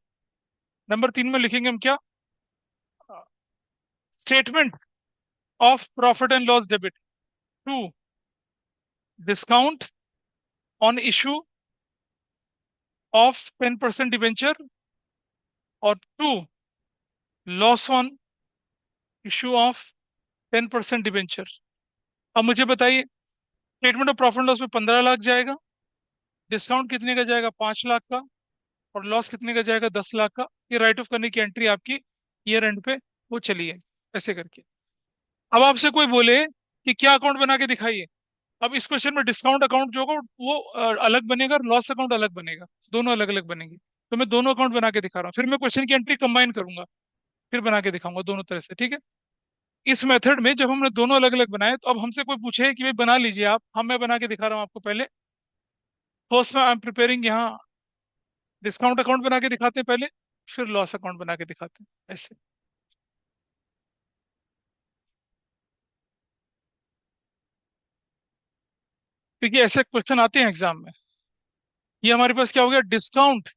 नंबर 3 में लिखेंगे हम क्या, statement of profit and loss debit, to discount on issue of 10% debenture, और to loss on issue of 10% debenture. अब मुझे बताइए, स्टेटमेंट ऑफ प्रॉफिट लॉस में 15 लाख जाएगा, डिस्काउंट कितने का जाएगा, 5 लाख का, और लॉस कितने का जाएगा, 10 लाख का। ये राइट ऑफ करने की एंट्री आपकी ईयर एंड पे वो चली है, ऐसे करके। अब आपसे कोई बोले कि क्या अकाउंट बना के दिखाइए, अब इस क्वेश्चन में डिस्काउंट अकाउंट जो होगा वो अलग बनेगा, और लॉस अकाउंट अलग बनेगा, दोनों अलग अलग बनेंगे। तो मैं दोनों अकाउंट बना के दिखा रहा हूँ, फिर मैं क्वेश्चन की एंट्री कंबाइन करूंगा, फिर बना के दिखाऊंगा दोनों तरह से, ठीक है। इस मेथड में जब हमने दोनों अलग अलग बनाए, तो अब हमसे कोई पूछे कि भाई बना लीजिए आप, हम मैं बना के दिखा रहा हूँ आपको पहले। फर्स्ट में आई एम प्रिपेयरिंग, यहाँ डिस्काउंट अकाउंट बना के दिखाते हैं पहले, फिर लॉस अकाउंट बना के दिखाते हैं, ऐसे। क्योंकि ऐसे क्वेश्चन आते हैं एग्जाम में। ये हमारे पास क्या हो गया, discount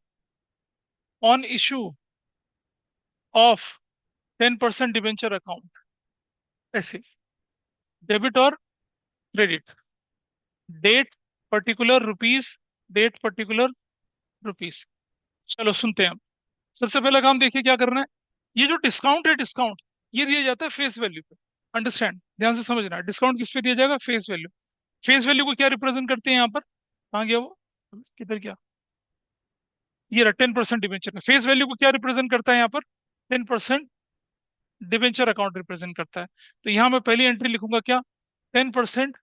on issue of 10% debenture account, ऐसे, डेबिट और credit, date particular rupees, date particular rupees. चलो सुनते हैं हम। सबसे पहला काम देखिए क्या करना है, ये जो डिस्काउंट है, डिस्काउंट ये दिया जाता है फेस वैल्यू पे, अंडरस्टैंड, ध्यान से समझना है, डिस्काउंट किस पे दिया जाएगा, फेस वैल्यू। फेस वैल्यू को क्या रिप्रेजेंट करते हैं यहाँ पर, कहाँ गया वो, किधर गया, ये रहा 10% डिवेंचर का फेस वैल्यू को क्या रिप्रेजेंट करता है यहाँ पर, 10% डिवेंचर अकाउंट रिप्रेजेंट करता है। तो यहाँ मैं पहली एंट्री लिखूंगा क्या, 10%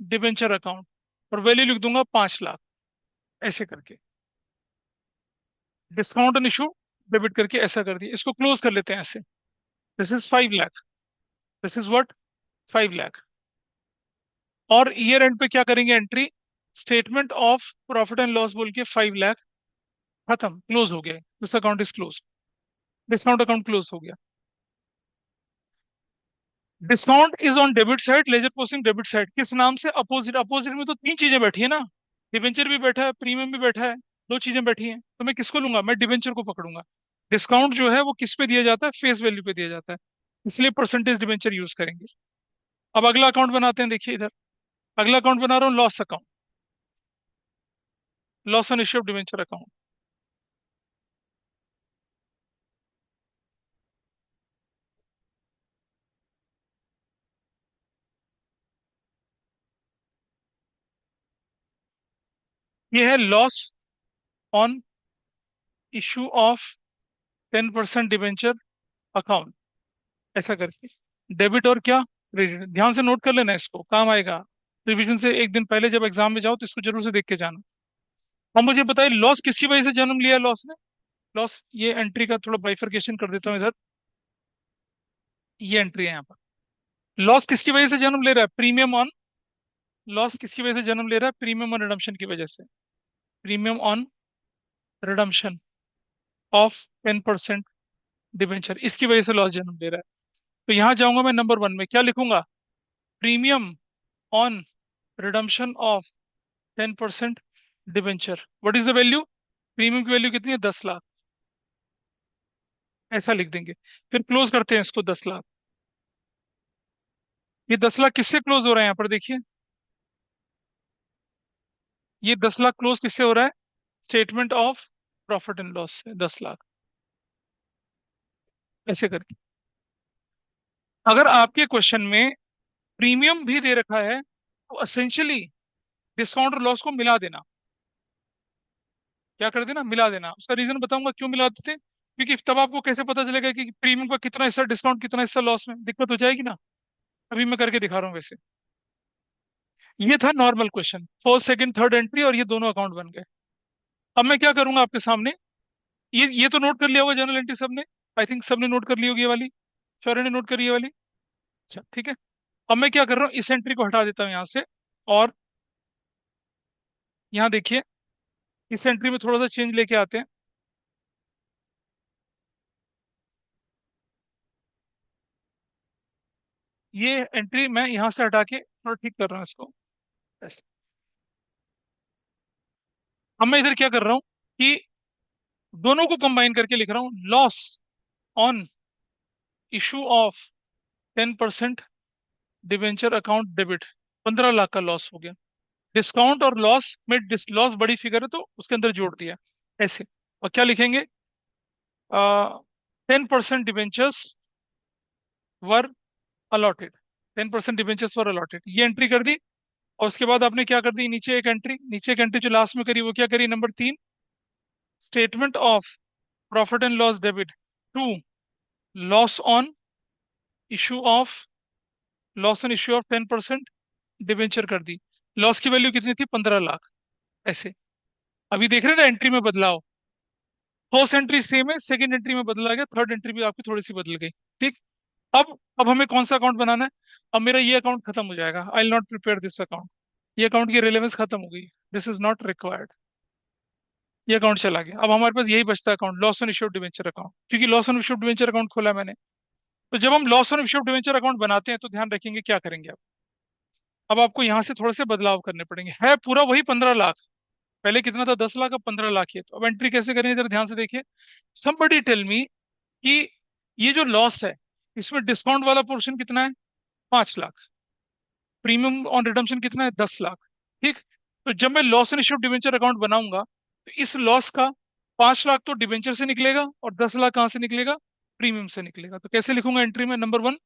डिवेंचर अकाउंट, और वैल्यू लिख दूंगा 5 लाख, ऐसे करके, डिस्काउंट ऑन इशू डेबिट करके ऐसा कर दिया, इसको क्लोज कर लेते हैं ऐसे, this is 5 lakh, this is what, 5 lakh. और ईयर एंड पे क्या करेंगे entry, statement of profit and loss बोल के 5 लाख, खत्म, क्लोज हो गया, this account is close, discount account close हो गया। Discount is on debit side, ledger posting debit side, किस नाम से, अपोजिट, अपोजिट में तो तीन चीजें बैठी है ना, डिवेंचर भी बैठा है, प्रीमियम भी बैठा है, दो चीजें बैठी हैं, तो मैं किसको लूंगा, मैं डिवेंचर को पकड़ूंगा। डिस्काउंट जो है वो किस पे दिया जाता है, फेस वैल्यू पे दिया जाता है, इसलिए परसेंटेज डिवेंचर यूज करेंगे। अब अगला अकाउंट बनाते हैं, देखिए इधर, अगला अकाउंट बना रहा हूँ, loss account, loss on issue of debenture account. ये है loss on issue of 10% debenture account, ऐसा करके, डेबिट और क्या, क्रेडिट, ध्यान से नोट कर लेना, इसको काम आएगा, रिवीजन से एक दिन पहले जब एग्जाम में जाओ तो इसको जरूर से देख के जाना। अब मुझे बताइए लॉस किसकी वजह से जन्म लिया, लॉस ने, लॉस, ये एंट्री का थोड़ा बाइफरकेशन कर देता हूँ इधर, ये एंट्री है यहाँ पर, लॉस किसकी वजह से जन्म ले रहा है, प्रीमियम ऑन, लॉस किसकी वजह से जन्म ले रहा है, प्रीमियम ऑन रिडम्पशन की वजह से, premium on redemption of 10% debenture, इसकी वजह से लॉस जन्म दे रहा है। तो यहां जाऊंगा मैं नंबर 1 में, क्या लिखूंगा? Premium on redemption of 10% debenture, what is the value? Premium की वैल्यू कितनी है? 10 लाख, ऐसा लिख देंगे। फिर क्लोज करते हैं इसको 10 लाख। ये 10 लाख किससे क्लोज हो रहा है यहाँ पर देखिए, ये 10 लाख क्लोज किससे हो रहा है? Statement of profit and loss से 10 लाख, ऐसे करके। अगर आपके क्वेश्चन में प्रीमियम भी दे रखा है तो असेंशियली डिस्काउंट और लॉस को मिला देना। क्या कर देना? मिला देना। उसका रीजन बताऊंगा क्यों मिला देते हैं। क्योंकि तब आपको कैसे पता चलेगा कि प्रीमियम का कितना हिस्सा डिस्काउंट, कितना हिस्सा लॉस में, दिक्कत हो जाएगी ना। अभी मैं करके दिखा रहा हूँ वैसे। ये था normal question, first second third entry और ये दोनों अकाउंट बन गए। अब मैं क्या करूंगा आपके सामने, ये तो नोट कर लिया होगा जर्नल एंट्री सबने, आई थिंक सबने नोट कर ली होगी ये वाली, सौर्य ने नोट करी ये वाली। अच्छा ठीक है। अब मैं क्या कर रहा हूँ, इस एंट्री को हटा देता हूँ यहाँ से, और यहाँ देखिए इस एंट्री में थोड़ा सा चेंज लेके आते हैं। ये एंट्री मैं यहाँ से हटा के थोड़ा ठीक कर रहा हूँ इसको, ऐसे। अब मैं इधर क्या कर रहा हूँ कि दोनों को कंबाइन करके लिख रहा हूँ, loss on issue of 10% debenture account debit, 15 lakh का लॉस हो गया। डिस्काउंट और लॉस में लॉस बड़ी फिगर है तो उसके अंदर जोड़ दिया, ऐसे। और क्या लिखेंगे? 10% डिवेंचर्स वर अलॉटेड, 10% डिवेंचर्स वर अलॉटेड, ये एंट्री कर दी। और उसके बाद आपने क्या कर दी, नीचे एक एंट्री जो लास्ट में करी वो क्या करी, number 3, statement of profit and loss debit to loss on issue of loss on issue of 10% debenture कर दी। लॉस की वैल्यू कितनी थी? 15 लाख, ऐसे। अभी देख रहे हैं ना एंट्री में बदलाव, फर्स्ट एंट्री सेम है, सेकंड एंट्री में बदला गया, थर्ड एंट्री भी आपकी थोड़ी सी बदल गई। ठीक। अब हमें कौन सा अकाउंट बनाना है? अब मेरा ये अकाउंट खत्म हो जाएगा, I will not prepare this account, ये अकाउंट की रिलेवेंस खत्म हो गई, दिस इज नॉट रिक्वायर्ड, ये अकाउंट चला गया। अब हमारे पास यही बचता है account, loss on issued debenture account, क्योंकि loss on issued debenture account खोला है मैंने। तो जब हम loss on issued debenture account बनाते हैं तो ध्यान रखेंगे क्या करेंगे आप। अब आपको यहाँ से थोड़े से बदलाव करने पड़ेंगे, है पूरा वही 15 लाख, पहले कितना था? 10 लाख, अब 15 लाख ही है। तो अब एंट्री कैसे करें, इधर ध्यान से देखिए। समबडी टेल मी कि ये जो लॉस है इसमें डिस्काउंट वाला पोर्शन कितना है? 5 लाख। प्रीमियम ऑन रिडम्पशन कितना है? 10 लाख। ठीक। तो जब मैं loss and issued debenture account बनाऊंगा तो इस लॉस का 5 लाख तो डिवेंचर से निकलेगा और 10 लाख कहाँ से निकलेगा? प्रीमियम से निकलेगा। तो कैसे लिखूंगा एंट्री में? Number 1,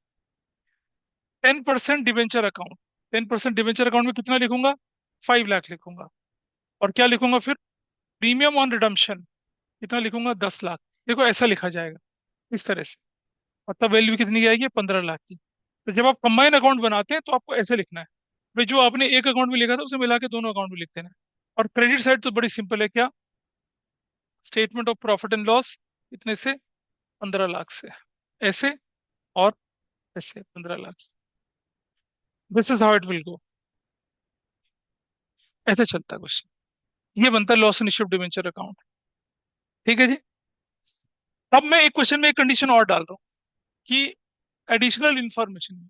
10% debenture account, 10% debenture account में कितना लिखूंगा? 5 लाख लिखूंगा। और क्या लिखूंगा फिर? प्रीमियम ऑन रिडम्पशन कितना लिखूंगा? 10 लाख। देखो ऐसा लिखा जाएगा इस तरह से, और तब वैल्यू कितनी की आएगी? 15 लाख की। तो जब आप कंबाइन अकाउंट बनाते हैं तो आपको ऐसे लिखना है, भाई जो आपने एक अकाउंट में लिखा था उसे मिला के दोनों अकाउंट में लिख देना है। और क्रेडिट साइड तो बड़ी सिंपल है, क्या? Statement of profit and loss इतने से, 15 लाख से, ऐसे, और ऐसे 15 लाख से। This is how it will go, ऐसे चलता है क्वेश्चन। ये बनता है loss and issue debenture account. ठीक है जी। अब मैं एक क्वेश्चन में एक कंडीशन और डाल रहा हूँ कि additional information,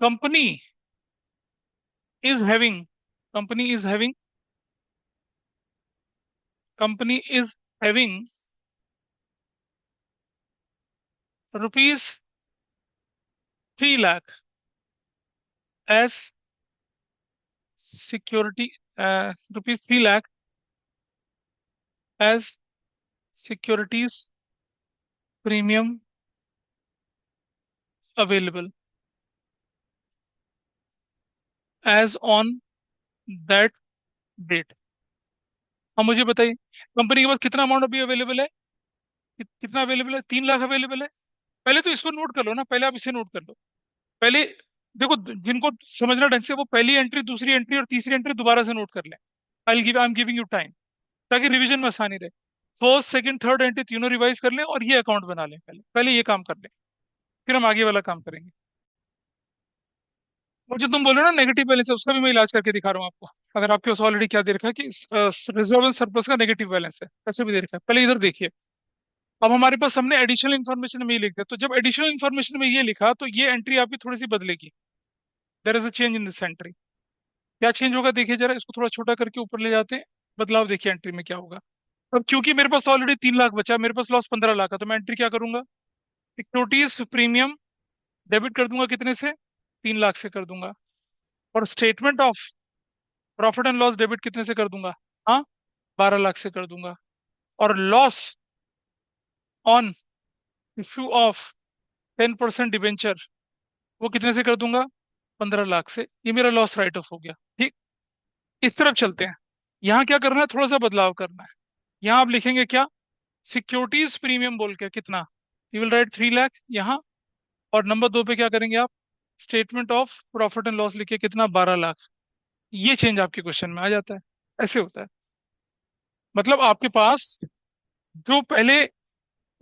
company is having company is having company is having ₹3 lakh as security, ₹3 lakh as securities premium available as on that date. अब मुझे बताइए कंपनी के पास कितना अमाउंट अभी अवेलेबल है? कितना अवेलेबल है? 3 लाख अवेलेबल है। पहले तो इसको नोट कर लो ना, पहले आप इसे नोट कर लो पहले। देखो जिनको समझना ढंग से वो पहली एंट्री, दूसरी एंट्री और तीसरी एंट्री दोबारा से नोट कर लें। I am giving you time, ताकि रिवीजन में आसानी रहे। फर्स्ट सेकंड थर्ड एंट्री तीनों रिवाइज कर लें और ये अकाउंट बना लें, पहले पहले ये काम कर लें, फिर हम आगे वाला काम करेंगे। वो जो तुम बोलो ना नेगेटिव बैलेंस है, उसका भी मैं इलाज करके दिखा रहा हूँ आपको। अगर आपके पास ऑलरेडी क्या दे रखा है कि रिजर्व एंड सरप्लस का नेगेटिव बैलेंस है, ऐसे भी दे रखा है। पहले इधर देखिए। अब हमारे पास हमने एडिशनल इन्फॉर्मेशन में ये लिख दिया, तो जब एडिशनल इन्फॉर्मेशन में ये लिखा तो ये एंट्री आपकी थोड़ी सी बदलेगी। There is a change in this entry. क्या चेंज होगा देखिए जरा, इसको थोड़ा छोटा करके ऊपर ले जाते हैं। बदलाव देखिए एंट्री में क्या होगा। अब क्योंकि मेरे पास ऑलरेडी 3 लाख बचा, मेरे पास लॉस 15 लाख का, तो मैं एंट्री क्या करूंगा, सिक्योरिटीज प्रीमियम डेबिट कर दूंगा, कितने से, 3 लाख से कर दूंगा। और statement of profit and loss debit कितने से कर दूंगा, हाँ, 12 लाख से कर दूंगा। और loss on issue of 10% debenture, वो कितने से कर दूंगा, 15 लाख से। ये मेरा लॉस राइट ऑफ हो गया। ठीक, इस तरफ चलते हैं। यहाँ क्या करना है, थोड़ा सा बदलाव करना है। यहाँ आप लिखेंगे क्या, सिक्योरिटीज प्रीमियम बोल के कितना, यू विल राइट 3 लाख यहाँ। और नंबर 2 पे क्या करेंगे आप, statement of profit and loss लिखे कितना, 12 लाख। ये चेंज आपके क्वेश्चन में आ जाता है। ऐसे होता है। मतलब आपके पास जो पहले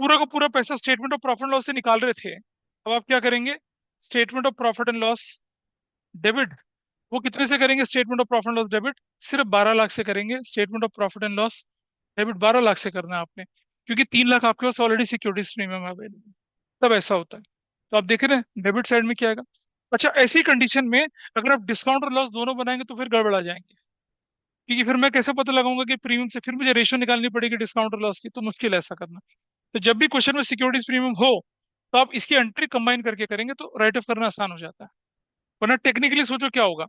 पूरा का पूरा पैसा statement of profit and loss से निकाल रहे थे, अब आप क्या करेंगे, statement of profit and loss debit, वो कितने से करेंगे, statement of profit and loss debit सिर्फ 12 लाख से करेंगे। Statement of profit and loss debit 12 lakh से करना है आपने, क्योंकि 3 लाख आपके पास ऑलरेडी सिक्योरिटीज प्रीमियम अवेलेबल। तब ऐसा होता है। तो आप देख रहे हैं डेबिट साइड में क्या आएगा। अच्छा, ऐसी कंडीशन में अगर आप डिस्काउंट और लॉस दोनों बनाएंगे तो फिर गड़बड़ा जाएंगे, क्योंकि फिर मैं कैसे पता लगाऊंगा कि प्रीमियम से, फिर मुझे रेशियो निकालनी पड़ेगी डिस्काउंट और लॉस की, तो मुश्किल है ऐसा करना। तो जब भी क्वेश्चन में सिक्योरिटीज प्रीमियम हो, तो आप इसकी एंट्री कंबाइन करके करेंगे तो राइट ऑफ करना आसान हो जाता है। वरना टेक्निकली सोचो क्या होगा,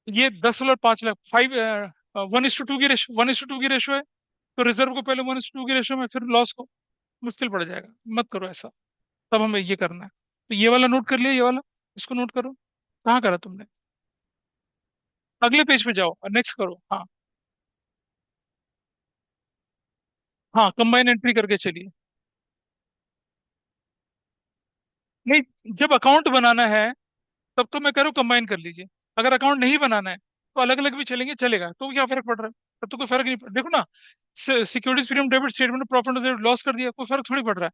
ये 10 और 5 लाख, 1:2 की रेशो, 1:2 की रेशो है, तो रिजर्व को पहले 1:2 की रेशो में, फिर लॉस को, मुश्किल पड़ जाएगा। मत करो ऐसा। तब हमें ये करना है। तो ये वाला नोट कर लिया, ये वाला, इसको नोट करो। कहाँ करा तुमने, अगले पेज पे जाओ और नेक्स्ट करो। हाँ, हाँ, कंबाइन एंट्री करके चलिए। नहीं, जब अकाउंट बनाना है तब तो मैं कह रहा हूँ कंबाइन कर लीजिए। अगर अकाउंट नहीं बनाना है तो अलग अलग भी चलेंगे, चलेगा, तो क्या फर्क पड़ रहा है। तब तो कोई फर्क नहीं पड़, देखो ना, securities premium debit statement profit loss कर दिया, कोई फर्क थोड़ी पड़ रहा है।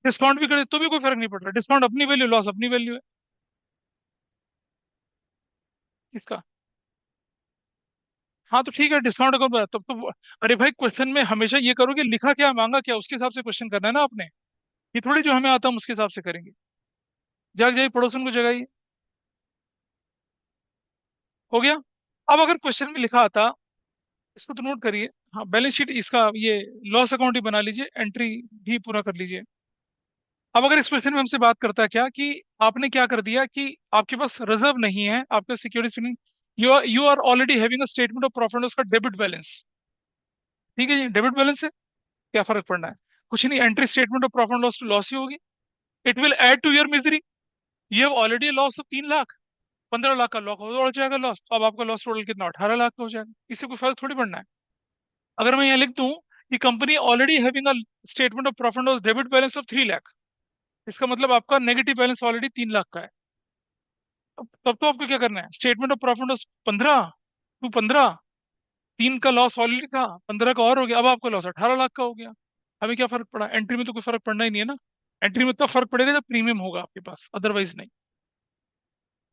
डिस्काउंट भी कर दिया तो भी कोई फर्क नहीं पड़ रहा। डिस्काउंट अपनी वैल्यू, लॉस अपनी वैल्यू है। इसका, हाँ तो ठीक है, डिस्काउंट अकाउंट तब तो अरे भाई, क्वेश्चन में हमेशा ये करो कि लिखा क्या, मांगा क्या, उसके हिसाब से क्वेश्चन करना है ना आपने। ये थोड़ी जो हमें आता है हम उसके हिसाब से करेंगे। जाग जाइए, पड़ोसन को जगाइए। हो गया। अब अगर क्वेश्चन में लिखा आता, इसको तो नोट करिए। हाँ, बैलेंस शीट इसका ये लॉस अकाउंट ही बना लीजिए, एंट्री भी पूरा कर लीजिए। अब अगर इस क्वेश्चन में हमसे बात करता है क्या कि आपने क्या कर दिया कि आपके पास रिजर्व नहीं है, आपके security, you are already having a statement of profit, उसका डेबिट बैलेंस। ठीक है जी, डेबिट बैलेंस है, क्या फर्क पड़ना है, कुछ नहीं, entry statement of profit loss to loss ही होगी। It will add to your misery. You have already loss of 3 lakh, 15 lakh का लॉस हो जाएगा लॉस, तो अब आपका लॉस टोटल कितना, 18 लाख का हो जाएगा। इससे कोई फर्क थोड़ी पड़ना है। अगर मैं यहाँ लिख दूं कि company already having a statement of profit loss debit balance of 3 lakh, इसका मतलब आपका नेगेटिव बैलेंस ऑलरेडी 3 लाख का है। तब तो आपको क्या करना है, statement of profit loss 15 to 15, 3 का लॉस ऑलरेडी था, 15 का और हो गया, अब आपका लॉस 18 लाख का हो गया। हमें क्या फर्क पड़ा, एंट्री में तो कोई फर्क पड़ना ही नहीं है ना। एंट्री में तब फर्क पड़ेगा जब प्रीमियम होगा आपके पास, अदरवाइज नहीं।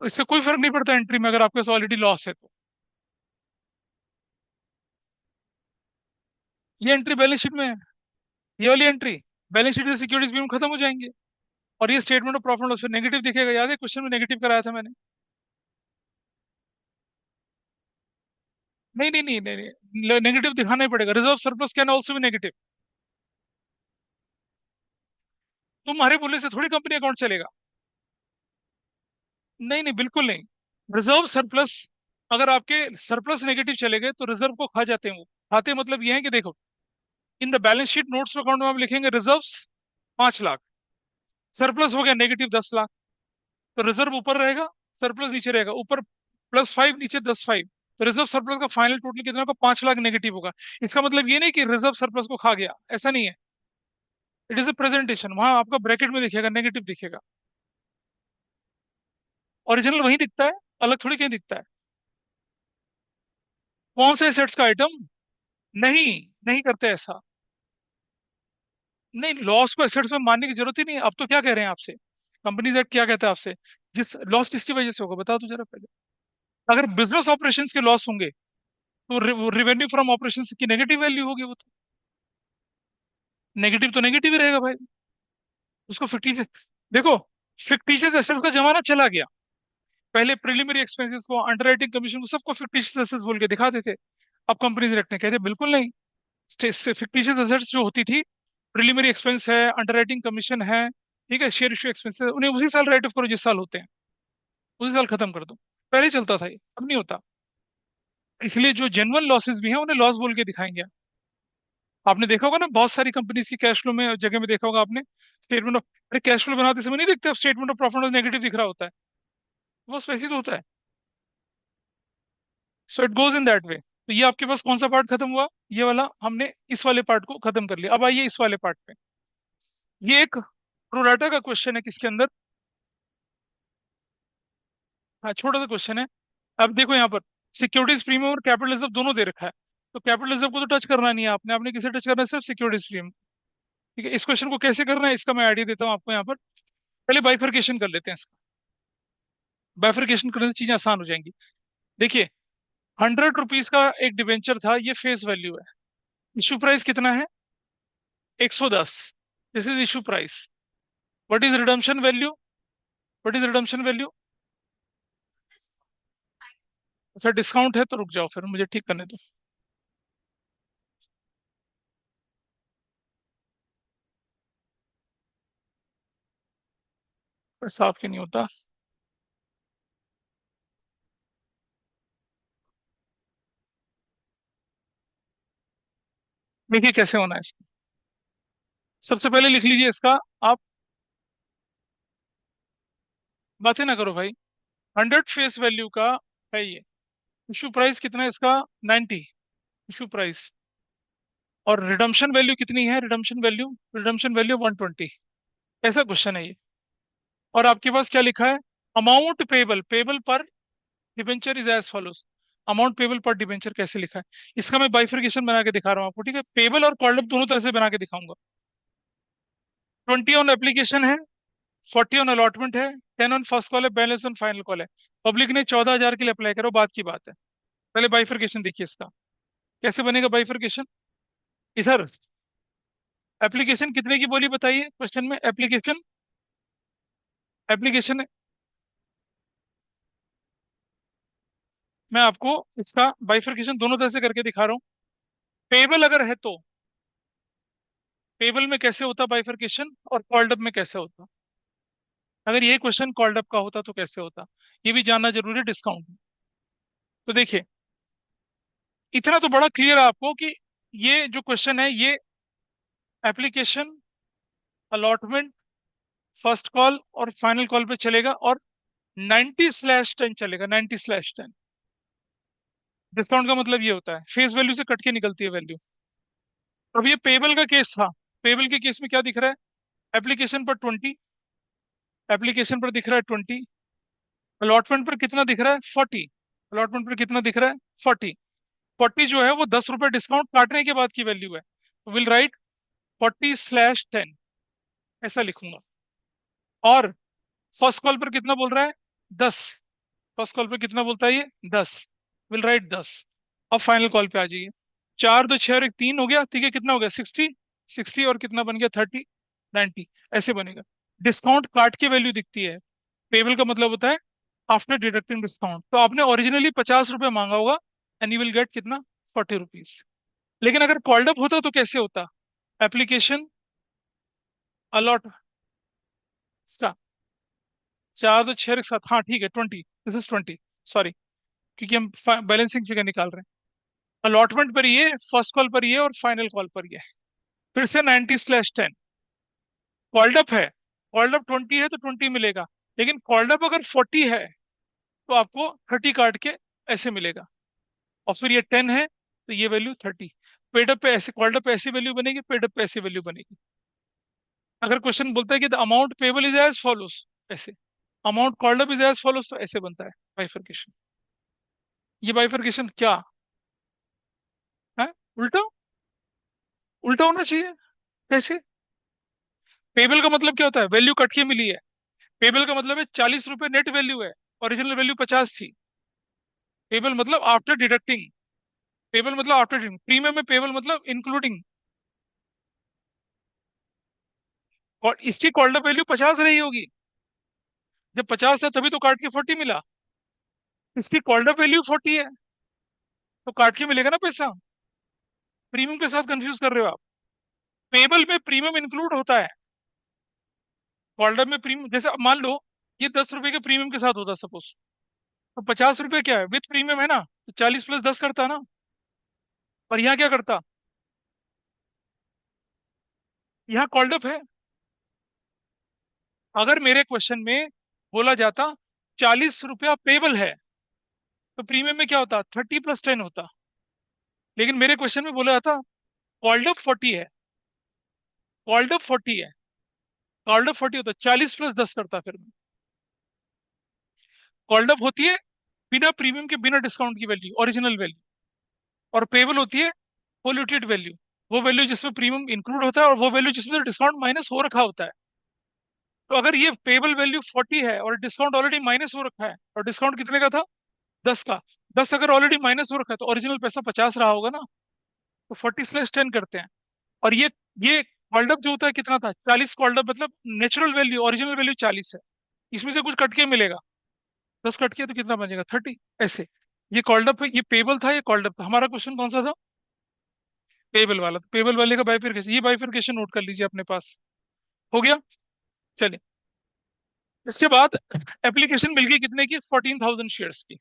तो इससे कोई फर्क नहीं पड़ता एंट्री में, अगर आपके पास ऑलरेडी लॉस है तो। ये एंट्री बैलेंस शीट में है, ये वाली एंट्री बैलेंस शीट में सिक्योरिटीज भी खत्म हो जाएंगे। और ये statement of profit loss negative दिखेगा, याद है क्वेश्चन में नेगेटिव कराया था मैंने। नहीं नहीं नहीं नहीं, नहीं नेगेटिव दिखाना ही पड़ेगा, रिजर्व सरप्लस कैन ऑल्सो भी नेगेटिव। तुम्हारे बोलने से थोड़ी कंपनी अकाउंट चलेगा। नहीं नहीं, बिल्कुल नहीं। रिजर्व सरप्लस, अगर आपके सरप्लस नेगेटिव चले गए तो रिजर्व को खा जाते हैं वो। खाते मतलब ये है कि देखो, in the balance sheet notes account में आप लिखेंगे रिजर्व्स 5 लाख, सरप्लस हो गया नेगेटिव 10 लाख, तो रिजर्व ऊपर रहेगा, सरप्लस नीचे रहेगा, ऊपर +5, नीचे 10 5, तो रिजर्व सरप्लस का फाइनल टोटल कितना होगा, 5 लाख नेगेटिव होगा। इसका मतलब ये नहीं कि रिजर्व सरप्लस को खा गया, ऐसा नहीं है। इट इज अ प्रेजेंटेशन, वहां आपका ब्रैकेट में दिखेगा, नेगेटिव दिखेगा। ओरिजिनल वही दिखता है, अलग थोड़ी कहीं दिखता है। कौन से एसेट्स का आइटम, नहीं, नहीं करते ऐसा। नहीं, लॉस को एसेट्स में मानने की जरूरत ही नहीं है। अब तो क्या कह रहे हैं आपसे कंपनीज एक्ट क्या कहता है आपसे? जिस लॉस किसकी वजह से होगा बता दो जरा पहले। अगर बिजनेस ऑपरेशन के लॉस होंगे तो रिवेन्यू फ्रॉम ऑपरेशन की नेगेटिव वैल्यू होगी, वो तो नेगेटिव तो नेगेटिव ही रहेगा भाई। उसको फिक्टिशियस, देखो, फिक्टिशियस एसेट्स का जमाना चला गया। पहले प्रिलिमिनरी एक्सपेंसेस को, अंडरराइटिंग कमीशन को, सबको फिक्टिशियस एसेट्स बोल के दिखाते थे। अब कंपनीज एक्ट ने कहते बिल्कुल नहीं। फिक्टिशियस एसेट्स जो होती थी, प्रिलिमिनरी एक्सपेंस है, अंडरराइटिंग कमीशन है, ठीक है, शेयर इशू एक्सपेंसेस, उन्हें उसी साल राइट ऑफ करो जिस साल होते हैं, उसी साल खत्म कर दो। पहले चलता था ये, अब नहीं होता। इसलिए जो जेन्युइन लॉसेस भी हैं उन्हें लॉस बोल के दिखाएंगे। आपने देखा होगा ना, बहुत सारी कंपनीज की कैश फ्लो में जगह में देखा होगा आपने, स्टेटमेंट ऑफ, अरे कैश फ्लो बनाते समय नहीं देखते आप, स्टेटमेंट ऑफ प्रॉफिट और नेगेटिव दिख रहा होता है, बस वैसे ही तो होता है। So it goes in that way. तो ये आपके पास कौन सा पार्ट खत्म हुआ? ये वाला हमने इस वाले पार्ट को खत्म कर लिया। अब आइए इस वाले पार्ट पे। ये एक प्रोराटा का क्वेश्चन है, किसके अंदर, हाँ छोटा सा क्वेश्चन है। अब देखो यहाँ पर सिक्योरिटीज प्रीमियम और कैपिटल रिजर्व दोनों दे रखा है। तो कैपिटल रिजर्व को तो टच करना नहीं है आपने, आपने किसे टच करना है? सिर्फ सिक्योरिटीज प्रीमियम। ठीक है, इस क्वेश्चन को कैसे करना है इसका मैं आइडिया देता हूँ आपको यहाँ पर। पहले बाइफरकेशन कर लेते हैं इसका। बाइफरकेशन करने से चीजें आसान हो जाएंगी। देखिए, 100 रुपीज का एक डिवेंचर था, ये फेस वैल्यू है। इशू प्राइस कितना है? 110। This is issue price. What is redemption value? What is redemption value? अच्छा डिस्काउंट है तो रुक जाओ, फिर मुझे ठीक करने दो। पर साफ क्यों नहीं होता? देखिए कैसे होना है इसका। सबसे पहले लिख लीजिए इसका। आप बातें ना करो भाई। 100 फेस वैल्यू का है ये। इशू प्राइस कितना है इसका? 90 इशू प्राइस। और रिडम्पशन वैल्यू कितनी है? Redemption value 120। ऐसा क्वेश्चन है ये। और आपके पास क्या लिखा है? Amount payable, payable per debenture is as follows. Amount payable per debenture कैसे लिखा है? इसका मैं बाइफिकेशन बना के दिखा रहा हूँ आपको, ठीक है? पेबल और कॉल्ड अप दोनों तरह से बना के दिखाऊंगा। 20 ऑन एप्लीकेशन है, 40 ऑन अलॉटमेंट है, 10 ऑन फर्स्ट कॉल है, बैलेंस ऑन फाइनल कॉल है। पब्लिक ने 14,000 के लिए अप्लाई करो, बात की बात है। पहले बाइफिकेशन देखिए इसका, कैसे बनेगा बाइफिकेशन। इधर एप्लीकेशन कितने की बोली बताइए क्वेश्चन में? एप्लीकेशन, एप्लीकेशन मैं आपको इसका बाइफिकेशन दोनों तरह से करके दिखा रहा हूँ। पेबल अगर है तो पेबल में कैसे होता बाइफिकेशन, और कॉल्ड अप में कैसे होता? अगर ये क्वेश्चन कॉल्ड अप का होता तो कैसे होता, ये भी जानना जरूरी है डिस्काउंट में। तो देखिए, इतना तो बड़ा क्लियर है आपको कि ये जो क्वेश्चन है ये एप्लीकेशन, अलॉटमेंट, फर्स्ट कॉल और फाइनल कॉल पे चलेगा, और 90/10 चलेगा, 90/10। डिस्काउंट का मतलब ये होता है फेस वैल्यू से कट के निकलती है वैल्यू। अब ये पेबल का केस था। पेबल के केस में क्या दिख रहा है? एप्लीकेशन पर 20, एप्लीकेशन पर दिख रहा है 20, अलॉटमेंट पर कितना दिख रहा है? 40, अलॉटमेंट पर कितना दिख रहा है? 40। 40 जो है वो 10 रुपए डिस्काउंट काटने के बाद की वैल्यू है। विल राइट 40/10, ऐसा लिखूंगा। और फर्स्ट कॉल पर कितना बोल रहा है? 10। फर्स्ट कॉल पर कितना बोलता है ये? 10। Will write 10। अब फाइनल कॉल पे आ जाइए। 4 2 6 और 1 3 हो गया, ठीक है, कितना हो गया? 60। 60 और कितना बन गया? 30, 90। ऐसे बनेगा। डिस्काउंट काट के वैल्यू दिखती है। पेबल का मतलब होता है आफ्टर डिडक्टिंग डिस्काउंट। तो आपने ओरिजिनली 50 रुपये मांगा होगा, एंड यू विल गेट कितना? 40 रुपीज। लेकिन अगर कॉल्ड अप होता तो कैसे होता? एप्लीकेशन, अलॉट, 4 2 6 एक साथ, हाँ ठीक है, 20, दिस इज 20, सॉरी, क्योंकि हम बैलेंसिंग फिगर निकाल रहे हैं। अलॉटमेंट पर ये, फर्स्ट कॉल पर ये, और फाइनल कॉल पर ये। फिर से 90/10। कॉल्ड अप है, कॉल्ड अप 20 है तो 20 मिलेगा। लेकिन कॉल्ड अप अगर 40 है तो आपको 30 काट के ऐसे मिलेगा। और फिर ये 10 है तो ये वैल्यू 30। पेड अप पे ऐसे, कॉल्ड अप पे ऐसी वैल्यू बनेगी, पेड अप पे ऐसी वैल्यू बनेगी। अगर क्वेश्चन बोलता है कि the amount payable is as follows, ऐसे, amount called up is as follows, तो ऐसे बनता है बाइफरकेशन। ये बाइफरकेशन क्या है? उल्टा, उल्टा होना चाहिए। कैसे? पेबल का मतलब क्या होता है? वैल्यू कट के मिली है। पेबल का मतलब है 40 रुपए नेट वैल्यू है, ओरिजिनल वैल्यू 50 थी। पेबल मतलब आफ्टर डिडक्टिंग, पेबल मतलब आफ्टर डिडक्टिंग, प्रीमियम में पेबल मतलब इंक्लूडिंग। और इसकी कॉल्ड अप वैल्यू 50 रही होगी, जब 50 था तभी तो काट के 40 मिला। इसकी कॉल्ड अप वैल्यू 40 है, तो काट के मिलेगा ना पैसा। प्रीमियम के साथ कंफ्यूज कर रहे हो आप। पेबल में प्रीमियम इंक्लूड होता है, कॉल्ड अप में प्रीमियम, जैसे अब मान लो ये 10 रुपए के प्रीमियम के साथ होता सपोज, तो 50 रुपए क्या है विथ प्रीमियम है ना, तो 40 + 10 करता ना। और यहाँ क्या करता, यहाँ कॉल्ड अप है। अगर मेरे क्वेश्चन में बोला जाता 40 रुपया पेबल है, तो प्रीमियम में क्या होता, 30 + 10 होता। लेकिन मेरे क्वेश्चन में बोला जाता कॉल्ड अप 40 है, कॉल्ड अप 40 है, कॉल्ड अप 40 होता, 40 + 10 करता फिर। कॉल्ड अप होती है बिना प्रीमियम के, बिना डिस्काउंट की वैल्यू, ओरिजिनल वैल्यू। और पेबल होती है पोल्यूटेड वैल्यू, वो वैल्यू जिसमें प्रीमियम इंक्लूड होता है और वो वैल्यू जिसमें डिस्काउंट माइनस हो रखा होता है। तो अगर ये पेबल वैल्यू 40 है और डिस्काउंट ऑलरेडी माइनस हो रखा है, और डिस्काउंट कितने का था, 10 का, 10 अगर ऑलरेडी माइनस हो रखा है तो ओरिजिनल पैसा 50 रहा होगा ना। तो 40 / 10 करते हैं। और ये कॉल्ड अप जो होता है कितना था, 40 कॉल्ड अप, मतलब नेचुरल वैल्यू, ओरिजिनल वैल्यू 40 है, इसमें से कुछ कट के मिलेगा, 10 कट के तो कितना बचेगा, 30। ऐसे ये कॉल्ड अप है, ये पेबल था, ये कॉल्ड अप था। हमारा क्वेश्चन कौन सा था, पेबल वाला। तो पेबल वाले का बाइफिकेशन, ये बाइफिकेशन नोट कर लीजिए अपने पास। हो गया। चलिए, इसके बाद एप्लीकेशन मिल गई कितने की, 14,000 शेयर्स की।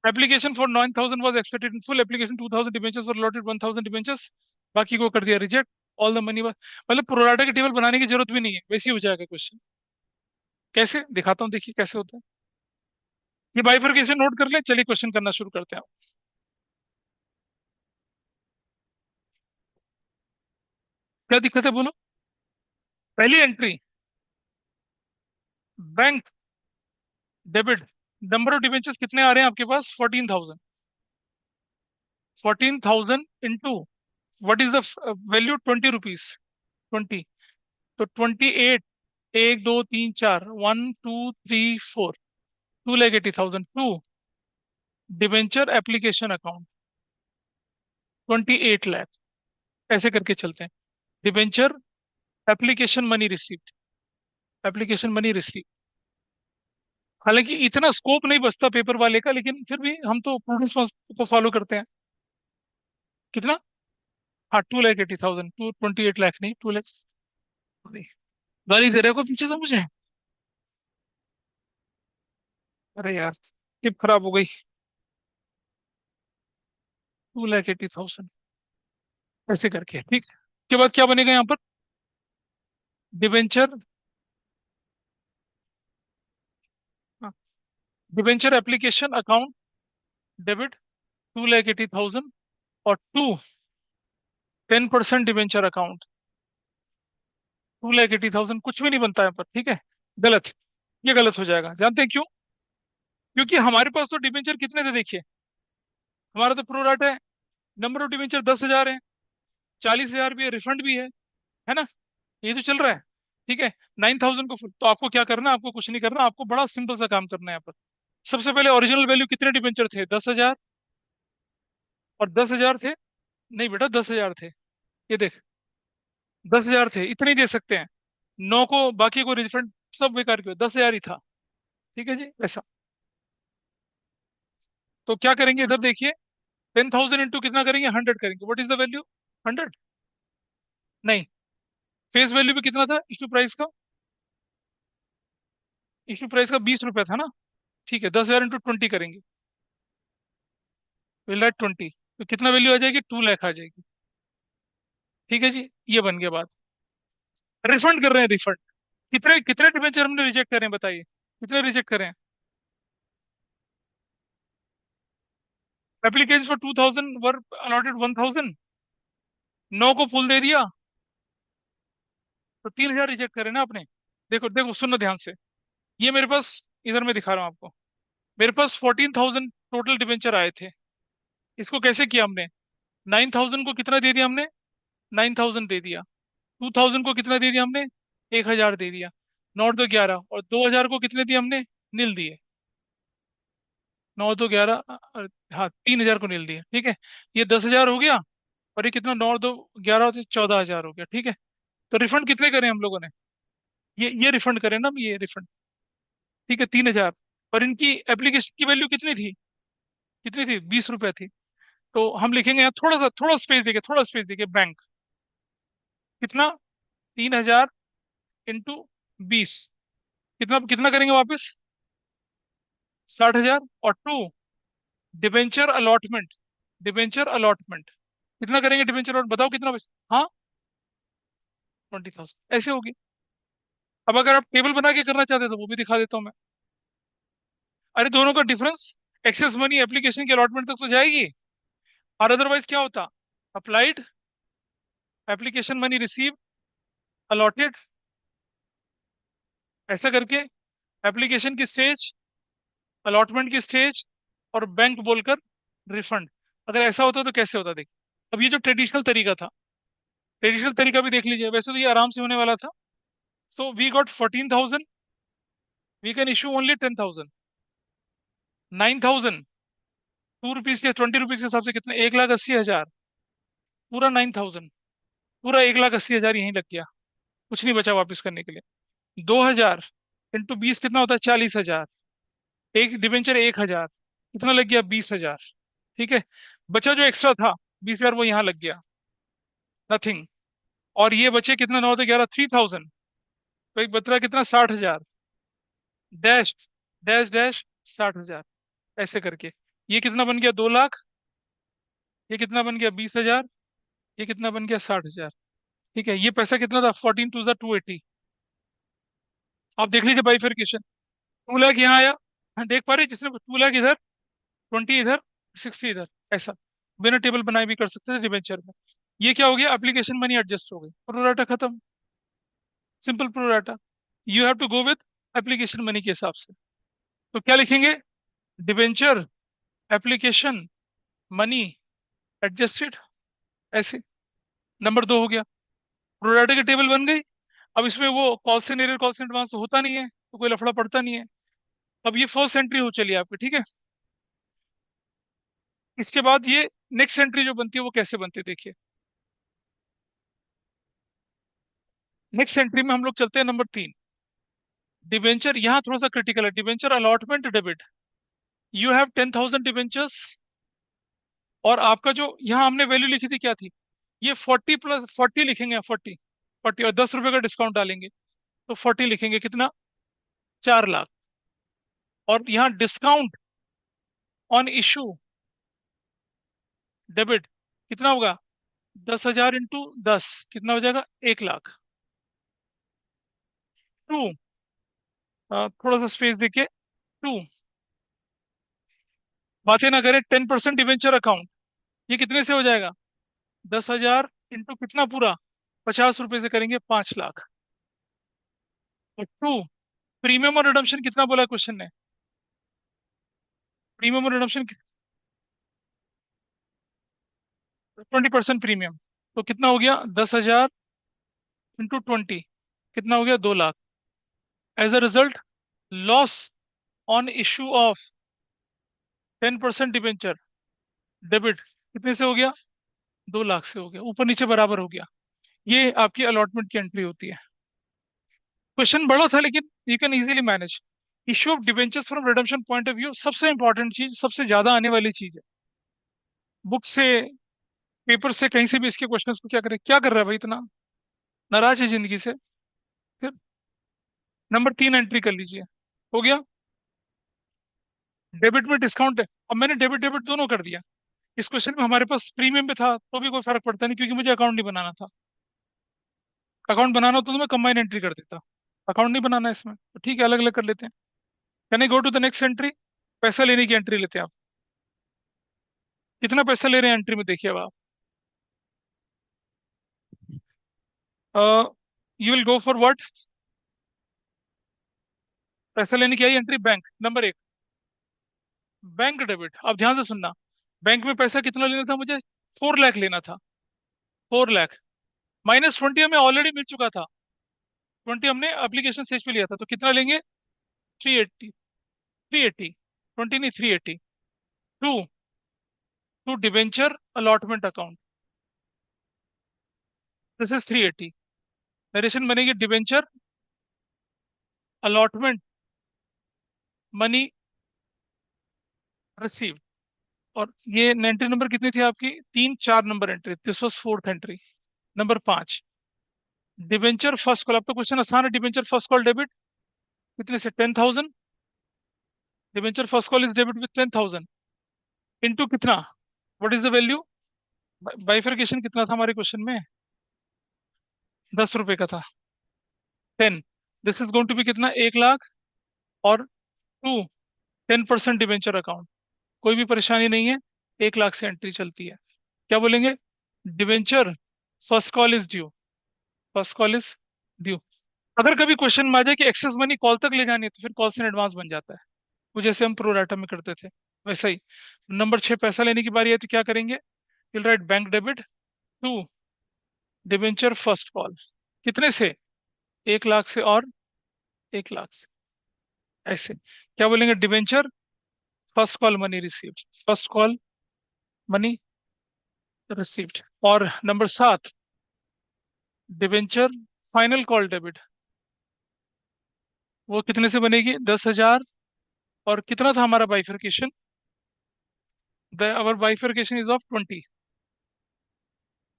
Application for 9,000 was expected in full, application 2,000 debentures और अलॉटेड 1,000 डिबेंचर्स, बाकी को कर दिया रिजेक्ट। ऑल द मनी, मतलब प्रोराटा की टेबल बनाने की जरूरत भी नहीं है, वैसे ही हो जाएगा क्वेश्चन। कैसे दिखाता हूँ, देखिए कैसे होता है। ये बाइफिकेशन नोट कर ले, चलिए क्वेश्चन करना शुरू करते हैं। क्या दिक्कत है बोलो। पहली entry, bank debit, number of debentures कितने आ रहे हैं आपके पास, 14,000। 14,000 into what is the value, 20 rupees, 20, तो 28, 1 2 3 4, 1 2 3 4, 2,80,000 to debenture application account, 28 lakh. ऐसे करके चलते हैं। Debenture application money receipt, application money receipt. हालांकि इतना स्कोप नहीं बचता पेपर वाले का, लेकिन फिर भी हम तो प्रूडेंस को फॉलो करते हैं। कितना, हाँ 2,80,000, 28 लाख नहीं, 2 लाख। गाली दे रहे हो पीछे से मुझे। अरे यार, टिप खराब हो गई। 2,80,000 ऐसे करके, ठीक। के बाद क्या बनेगा यहाँ पर, debenture, debenture application account debit 2,80,000, और 10% डिबेंचर अकाउंट 2,80,000, कुछ भी नहीं बनता है पर, ठीक है। गलत, ये गलत हो जाएगा। जानते हैं क्यों, क्योंकि हमारे पास तो डिबेंचर कितने थे देखिए, हमारा तो प्रोराट है, नंबर ऑफ डिबेंचर 10,000 है, 40,000 भी है, रिफंड भी है ना, ये तो चल रहा है। ठीक है, 9,000 को तो आपको क्या करना है, आपको कुछ नहीं करना, आपको बड़ा सिंपल सा काम करना है यहाँ पर। सबसे पहले ओरिजिनल वैल्यू कितने डिबेंचर थे, 10,000, और 10,000 थे, नहीं बेटा 10,000 थे, ये देख, 10,000 थे, इतने ही दे सकते हैं। 9 को, बाकी को रिफंड, सब बेकार क्यों, 10,000 ही था। ठीक है जी, ऐसा। तो क्या करेंगे इधर देखिए, 10,000 इंटू कितना करेंगे, 100 करेंगे, व्हाट इज द वैल्यू, 100, नहीं, फेस वैल्यू भी कितना था इशू प्राइस का, इशू प्राइस का 20 रुपया था ना। ठीक है, 10,000 इंटू 20 करेंगे, विल राइट 20, तो कितना वैल्यू आ जाएगी, 2 लाख आ जाएगी। ठीक है जी, ये बन गया बात। रिफंड कर रहे हैं, रिफंड। कितने कितने डिबेंचर हमने रिजेक्ट करे हैं बताइए, कितने रिजेक्ट करें। एप्लीकेशन फॉर 2,000 वर अलॉटेड 1,000, 9 को फुल दे दिया, तो 3,000 रिजेक्ट करे ना आपने। देखो देखो, सुनो ध्यान से। ये मेरे पास, इधर मैं दिखा रहा हूँ आपको, मेरे पास 14,000 टोटल डिबेंचर आए थे। इसको कैसे किया हमने, 9,000 को कितना दे दिया हमने, 9,000 दे दिया। 2,000 को कितना दे दिया हमने, 1,000 दे दिया। 9 और 2 11, और 2000 को कितने दिए हमने? नील दिए। 9 2 11, हाँ 3000 को नील दिए, ठीक है। ये 10,000 हो गया, और ये कितना, 9 और 2 11 होते 14,000 हो गया, ठीक है। तो रिफंड कितने करें हम लोगों ने? ये रिफंड करें ना, ये रिफंड, ठीक है, 3,000। और इनकी एप्लीकेशन की वैल्यू कितनी थी? कितनी थी? 20 रुपए थी। तो हम लिखेंगे यहाँ, थोड़ा स्पेस देके, बैंक। कितना? 3,000 इंटू 20, कितना कितना करेंगे वापस? 60,000। और to, debenture allotment. Debenture allotment कितना करेंगे? डिबेंचर अलॉट बताओ कितना हाँ, 20,000 ऐसे होगी। अब अगर आप टेबल बना के करना चाहते तो वो भी दिखा देता हूँ मैं। अरे दोनों का डिफरेंस, एक्सेस मनी एप्लीकेशन के अलॉटमेंट तक तो जाएगी, और अदरवाइज क्या होता? Applied, application money receive, allotted, ऐसा करके एप्लीकेशन की स्टेज, अलॉटमेंट की स्टेज, और बैंक बोलकर रिफंड। अगर ऐसा होता तो कैसे होता, देखिए। अब ये जो ट्रेडिशनल तरीका था, ट्रेडिशनल तरीका भी देख लीजिए, वैसे तो ये आराम से होने वाला था। So we got 14,000, we can issue only 10,000। 9,000, ₹2 के 20 रुपीज के हिसाब से कितने? 1,80,000। पूरा 9,000, पूरा 1,80,000 यहीं लग गया, कुछ नहीं बचा वापस करने के लिए। 2,000 इंटू 20 कितना होता है? 40,000। एक डिबेंचर 1,000, कितना लग गया? 20,000, ठीक है। बचा जो एक्स्ट्रा था 20,000, वो यहाँ लग गया, नथिंग। और ये बचे कितना? 9 तो 11, 3,000। तो एक बच रहा कितना? 60,000, डैश डैश डैश 60,000, ऐसे करके। ये कितना बन गया? 2,00,000। ये कितना बन गया? 20,000। ये कितना बन गया? 60,000, ठीक है। ये पैसा कितना था? 14 2 80। आप देख लीजिए बाइफरकेशन, 2,00,000 यहाँ आया, हाँ, देख पा रहे हैं? जिसने 2,00,000 इधर, 20 इधर, 60 इधर, ऐसा बिना टेबल बनाए भी कर सकते थे डिबेंचर में। ये क्या हो गया? एप्लीकेशन मनी एडजस्ट हो गई, प्रोराटा खत्म, simple pro rata. You have to go with application money के हिसाब से। तो क्या लिखेंगे? डिबेंचर एप्लीकेशन मनी एडजस्टेड, ऐसे। नंबर 2 हो गया, प्रोराटा की टेबल बन गई। अब इसमें वो calls and error, calls and advance तो होता नहीं है, तो कोई लफड़ा पड़ता नहीं है। अब ये फर्स्ट एंट्री हो चली आपकी, ठीक है। इसके बाद ये नेक्स्ट एंट्री जो बनती है वो कैसे बनती है, देखिए। नेक्स्ट एंट्री में हम लोग चलते हैं नंबर 3, डिबेंचर। यहाँ थोड़ा सा क्रिटिकल है, debenture allotment debit. You have 10,000 debentures, और आपका जो यहाँ हमने वैल्यू लिखी थी क्या थी? ये 40 प्लस 40 लिखेंगे, 40 और 10 रुपए का डिस्काउंट डालेंगे, तो 40 लिखेंगे, कितना? 4,00,000। और यहाँ डिस्काउंट ऑन इशू डेबिट कितना होगा? 10,000 इंटू 10 कितना हो जाएगा? 1,00,000। टू, थोड़ा सा स्पेस देखिए, टू, बातें ना करें, 10% डिवेंचर अकाउंट, ये कितने से हो जाएगा? 10,000 इंटू कितना पूरा? 50 रुपए से करेंगे, 5,00,000। और टू, प्रीमियम और रिडम्पशन कितना बोला क्वेश्चन ने? प्रीमियम और रिडम्पशन 20% प्रीमियम, तो कितना हो गया? 10,000 इंटू 20 कितना हो गया? 2,00,000। As a result, loss on issue of 10% debenture debit कितने से हो गया? 2,00,000 से हो गया, ऊपर नीचे बराबर हो गया। ये आपकी अलॉटमेंट की एंट्री होती है। क्वेश्चन बड़ा था लेकिन you can easily manage. Issue of debentures from redemption point of view सबसे इंपॉर्टेंट चीज, सबसे ज्यादा आने वाली चीज है। बुक से, पेपर से, कहीं से भी इसके क्वेश्चंस को क्या करें, क्या कर रहा है भाई इतना नाराज है जिंदगी से? फिर नंबर 3 एंट्री कर लीजिए, हो गया। डेबिट में डिस्काउंट है, अब मैंने डेबिट डेबिट दोनों कर दिया। इस क्वेश्चन में हमारे पास प्रीमियम पे था तो भी कोई फर्क पड़ता नहीं, क्योंकि मुझे अकाउंट नहीं बनाना था। अकाउंट बनाना होता तो मैं कंबाइन एंट्री कर देता, अकाउंट नहीं बनाना है इसमें, तो ठीक है, अलग अलग कर लेते हैं। Can I go to the next entry? पैसा लेने की एंट्री लेते हैं आप। कितना पैसा ले रहे हैं एंट्री में, देखिए अब आप। You will go for what? पैसा लेने की आई entry, bank number 1, bank debit. अब ध्यान से सुनना, बैंक में पैसा कितना लेना था मुझे? 4,00,000 लेना था, 4,00,000। -20 हमें ऑलरेडी मिल चुका था, 20 हमने एप्लीकेशन स्टेज पे लिया था, तो कितना लेंगे? 380। 380, 20 नहीं, 380। To to debenture allotment account, this is 380। Narration बनेगी डिवेंचर अलॉटमेंट मनी रिसीव। और ये एंट्री नंबर कितनी थी आपकी? 3 4 number entry, this was fourth entry. Number 5, debenture first call. अब तो क्वेश्चन आसान है। डिवेंचर फर्स्ट कॉल डेबिट कितने से? 10,000। Debenture first call is debit with 10,000 into कितना? What is the value? Bifurcation कितना था हमारे क्वेश्चन में? 10 रुपए का था। 10, this is going to be कितना? 1 लाख। और टू 10% डिवेंचर अकाउंट, कोई भी परेशानी नहीं है, 1 लाख से एंट्री चलती है। क्या बोलेंगे? Debenture first call is due. First call is due. अगर कभी क्वेश्चन में आ जाए कि एक्सेस मनी कॉल तक ले जानी है, तो फिर कॉल से एडवांस बन जाता है, वो जैसे हम प्रोराटा में करते थे वैसा ही। नंबर 6, पैसा लेने की बारी है तो क्या करेंगे? Will write bank debit to debenture first call. कितने से? 1 लाख से और 1 लाख से। ऐसे क्या बोलेंगे? Debenture first call money received. First call money received. और number 7, debenture final call debit, वो कितने से बनेगी? 10,000। और कितना था हमारा बाइफरकेशन? Our bifurcation is of 20।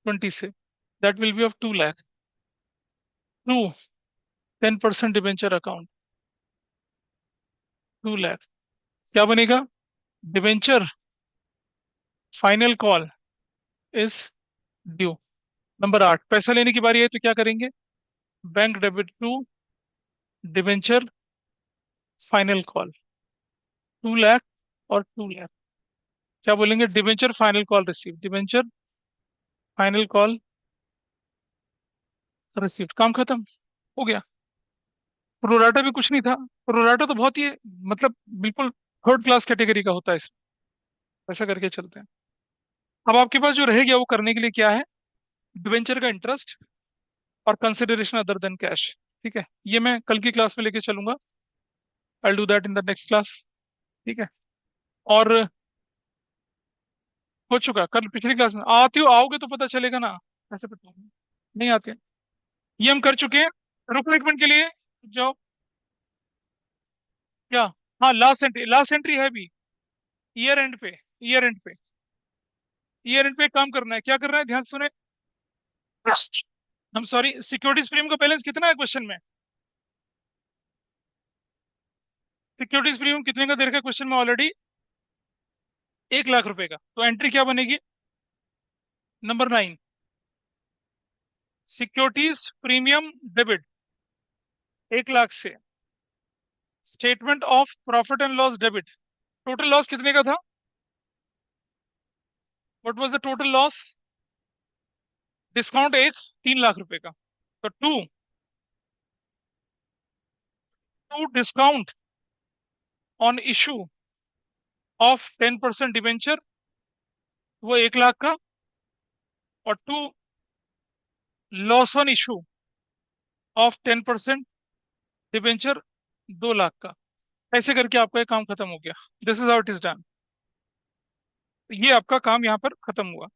20 से that will be of 2 lakh. To 10% debenture account, 2 lakh. क्या बनेगा? Debenture final call is due. Number 8, पैसा लेने की बारी है तो क्या करेंगे? Bank debit to debenture final call, 2 lakh और 2 लाख। क्या बोलेंगे? Debenture final call receive. Debenture final call receive, काम खत्म हो गया। प्रोराटा भी कुछ नहीं था। प्रोराटा तो बहुत ही मतलब बिल्कुल थर्ड क्लास कैटेगरी का होता है इसमें। ऐसा करके चलते हैं। अब आपके पास जो रह गया वो करने के लिए क्या है? डिवेंचर का इंटरेस्ट और कंसिडरेशन अदर देन कैश। ठीक है, ये मैं कल की क्लास में लेके चलूंगा। I do that in the next class. ठीक है। और हो चुका कल पिछली क्लास में। आती हो, आओगे तो पता चलेगा ना। ऐसे पता नहीं आते। ये हम कर चुके हैं। रुको एक मिनट के लिए, रुक जाओ। क्या? हाँ, लास्ट एंट्री, लास्ट एंट्री है भी। ईयर एंड पे, ईयर एंड पे, ईयर एंड पे एक काम करना है। क्या करना है? ध्यान से सुने। हम सॉरी, सिक्योरिटीज प्रीमियम का बैलेंस कितना है क्वेश्चन में? सिक्योरिटीज प्रीमियम कितने का दे रखा है क्वेश्चन में ऑलरेडी? 1 लाख रुपए का। तो एंट्री क्या बनेगी? Number 9, securities premium debit 1 lakh से। Statement of profit and loss debit, total loss कितने का था? What was the total loss? Discount एक, 3 लाख रुपए का। तो to to discount on issue of 10% debenture, वो 1 लाख का। और to loss on issue of 10% debenture, 2 lakh का। ऐसे करके आपका ये काम खत्म हो गया। This is how it is done. ये आपका काम यहाँ पर खत्म हुआ।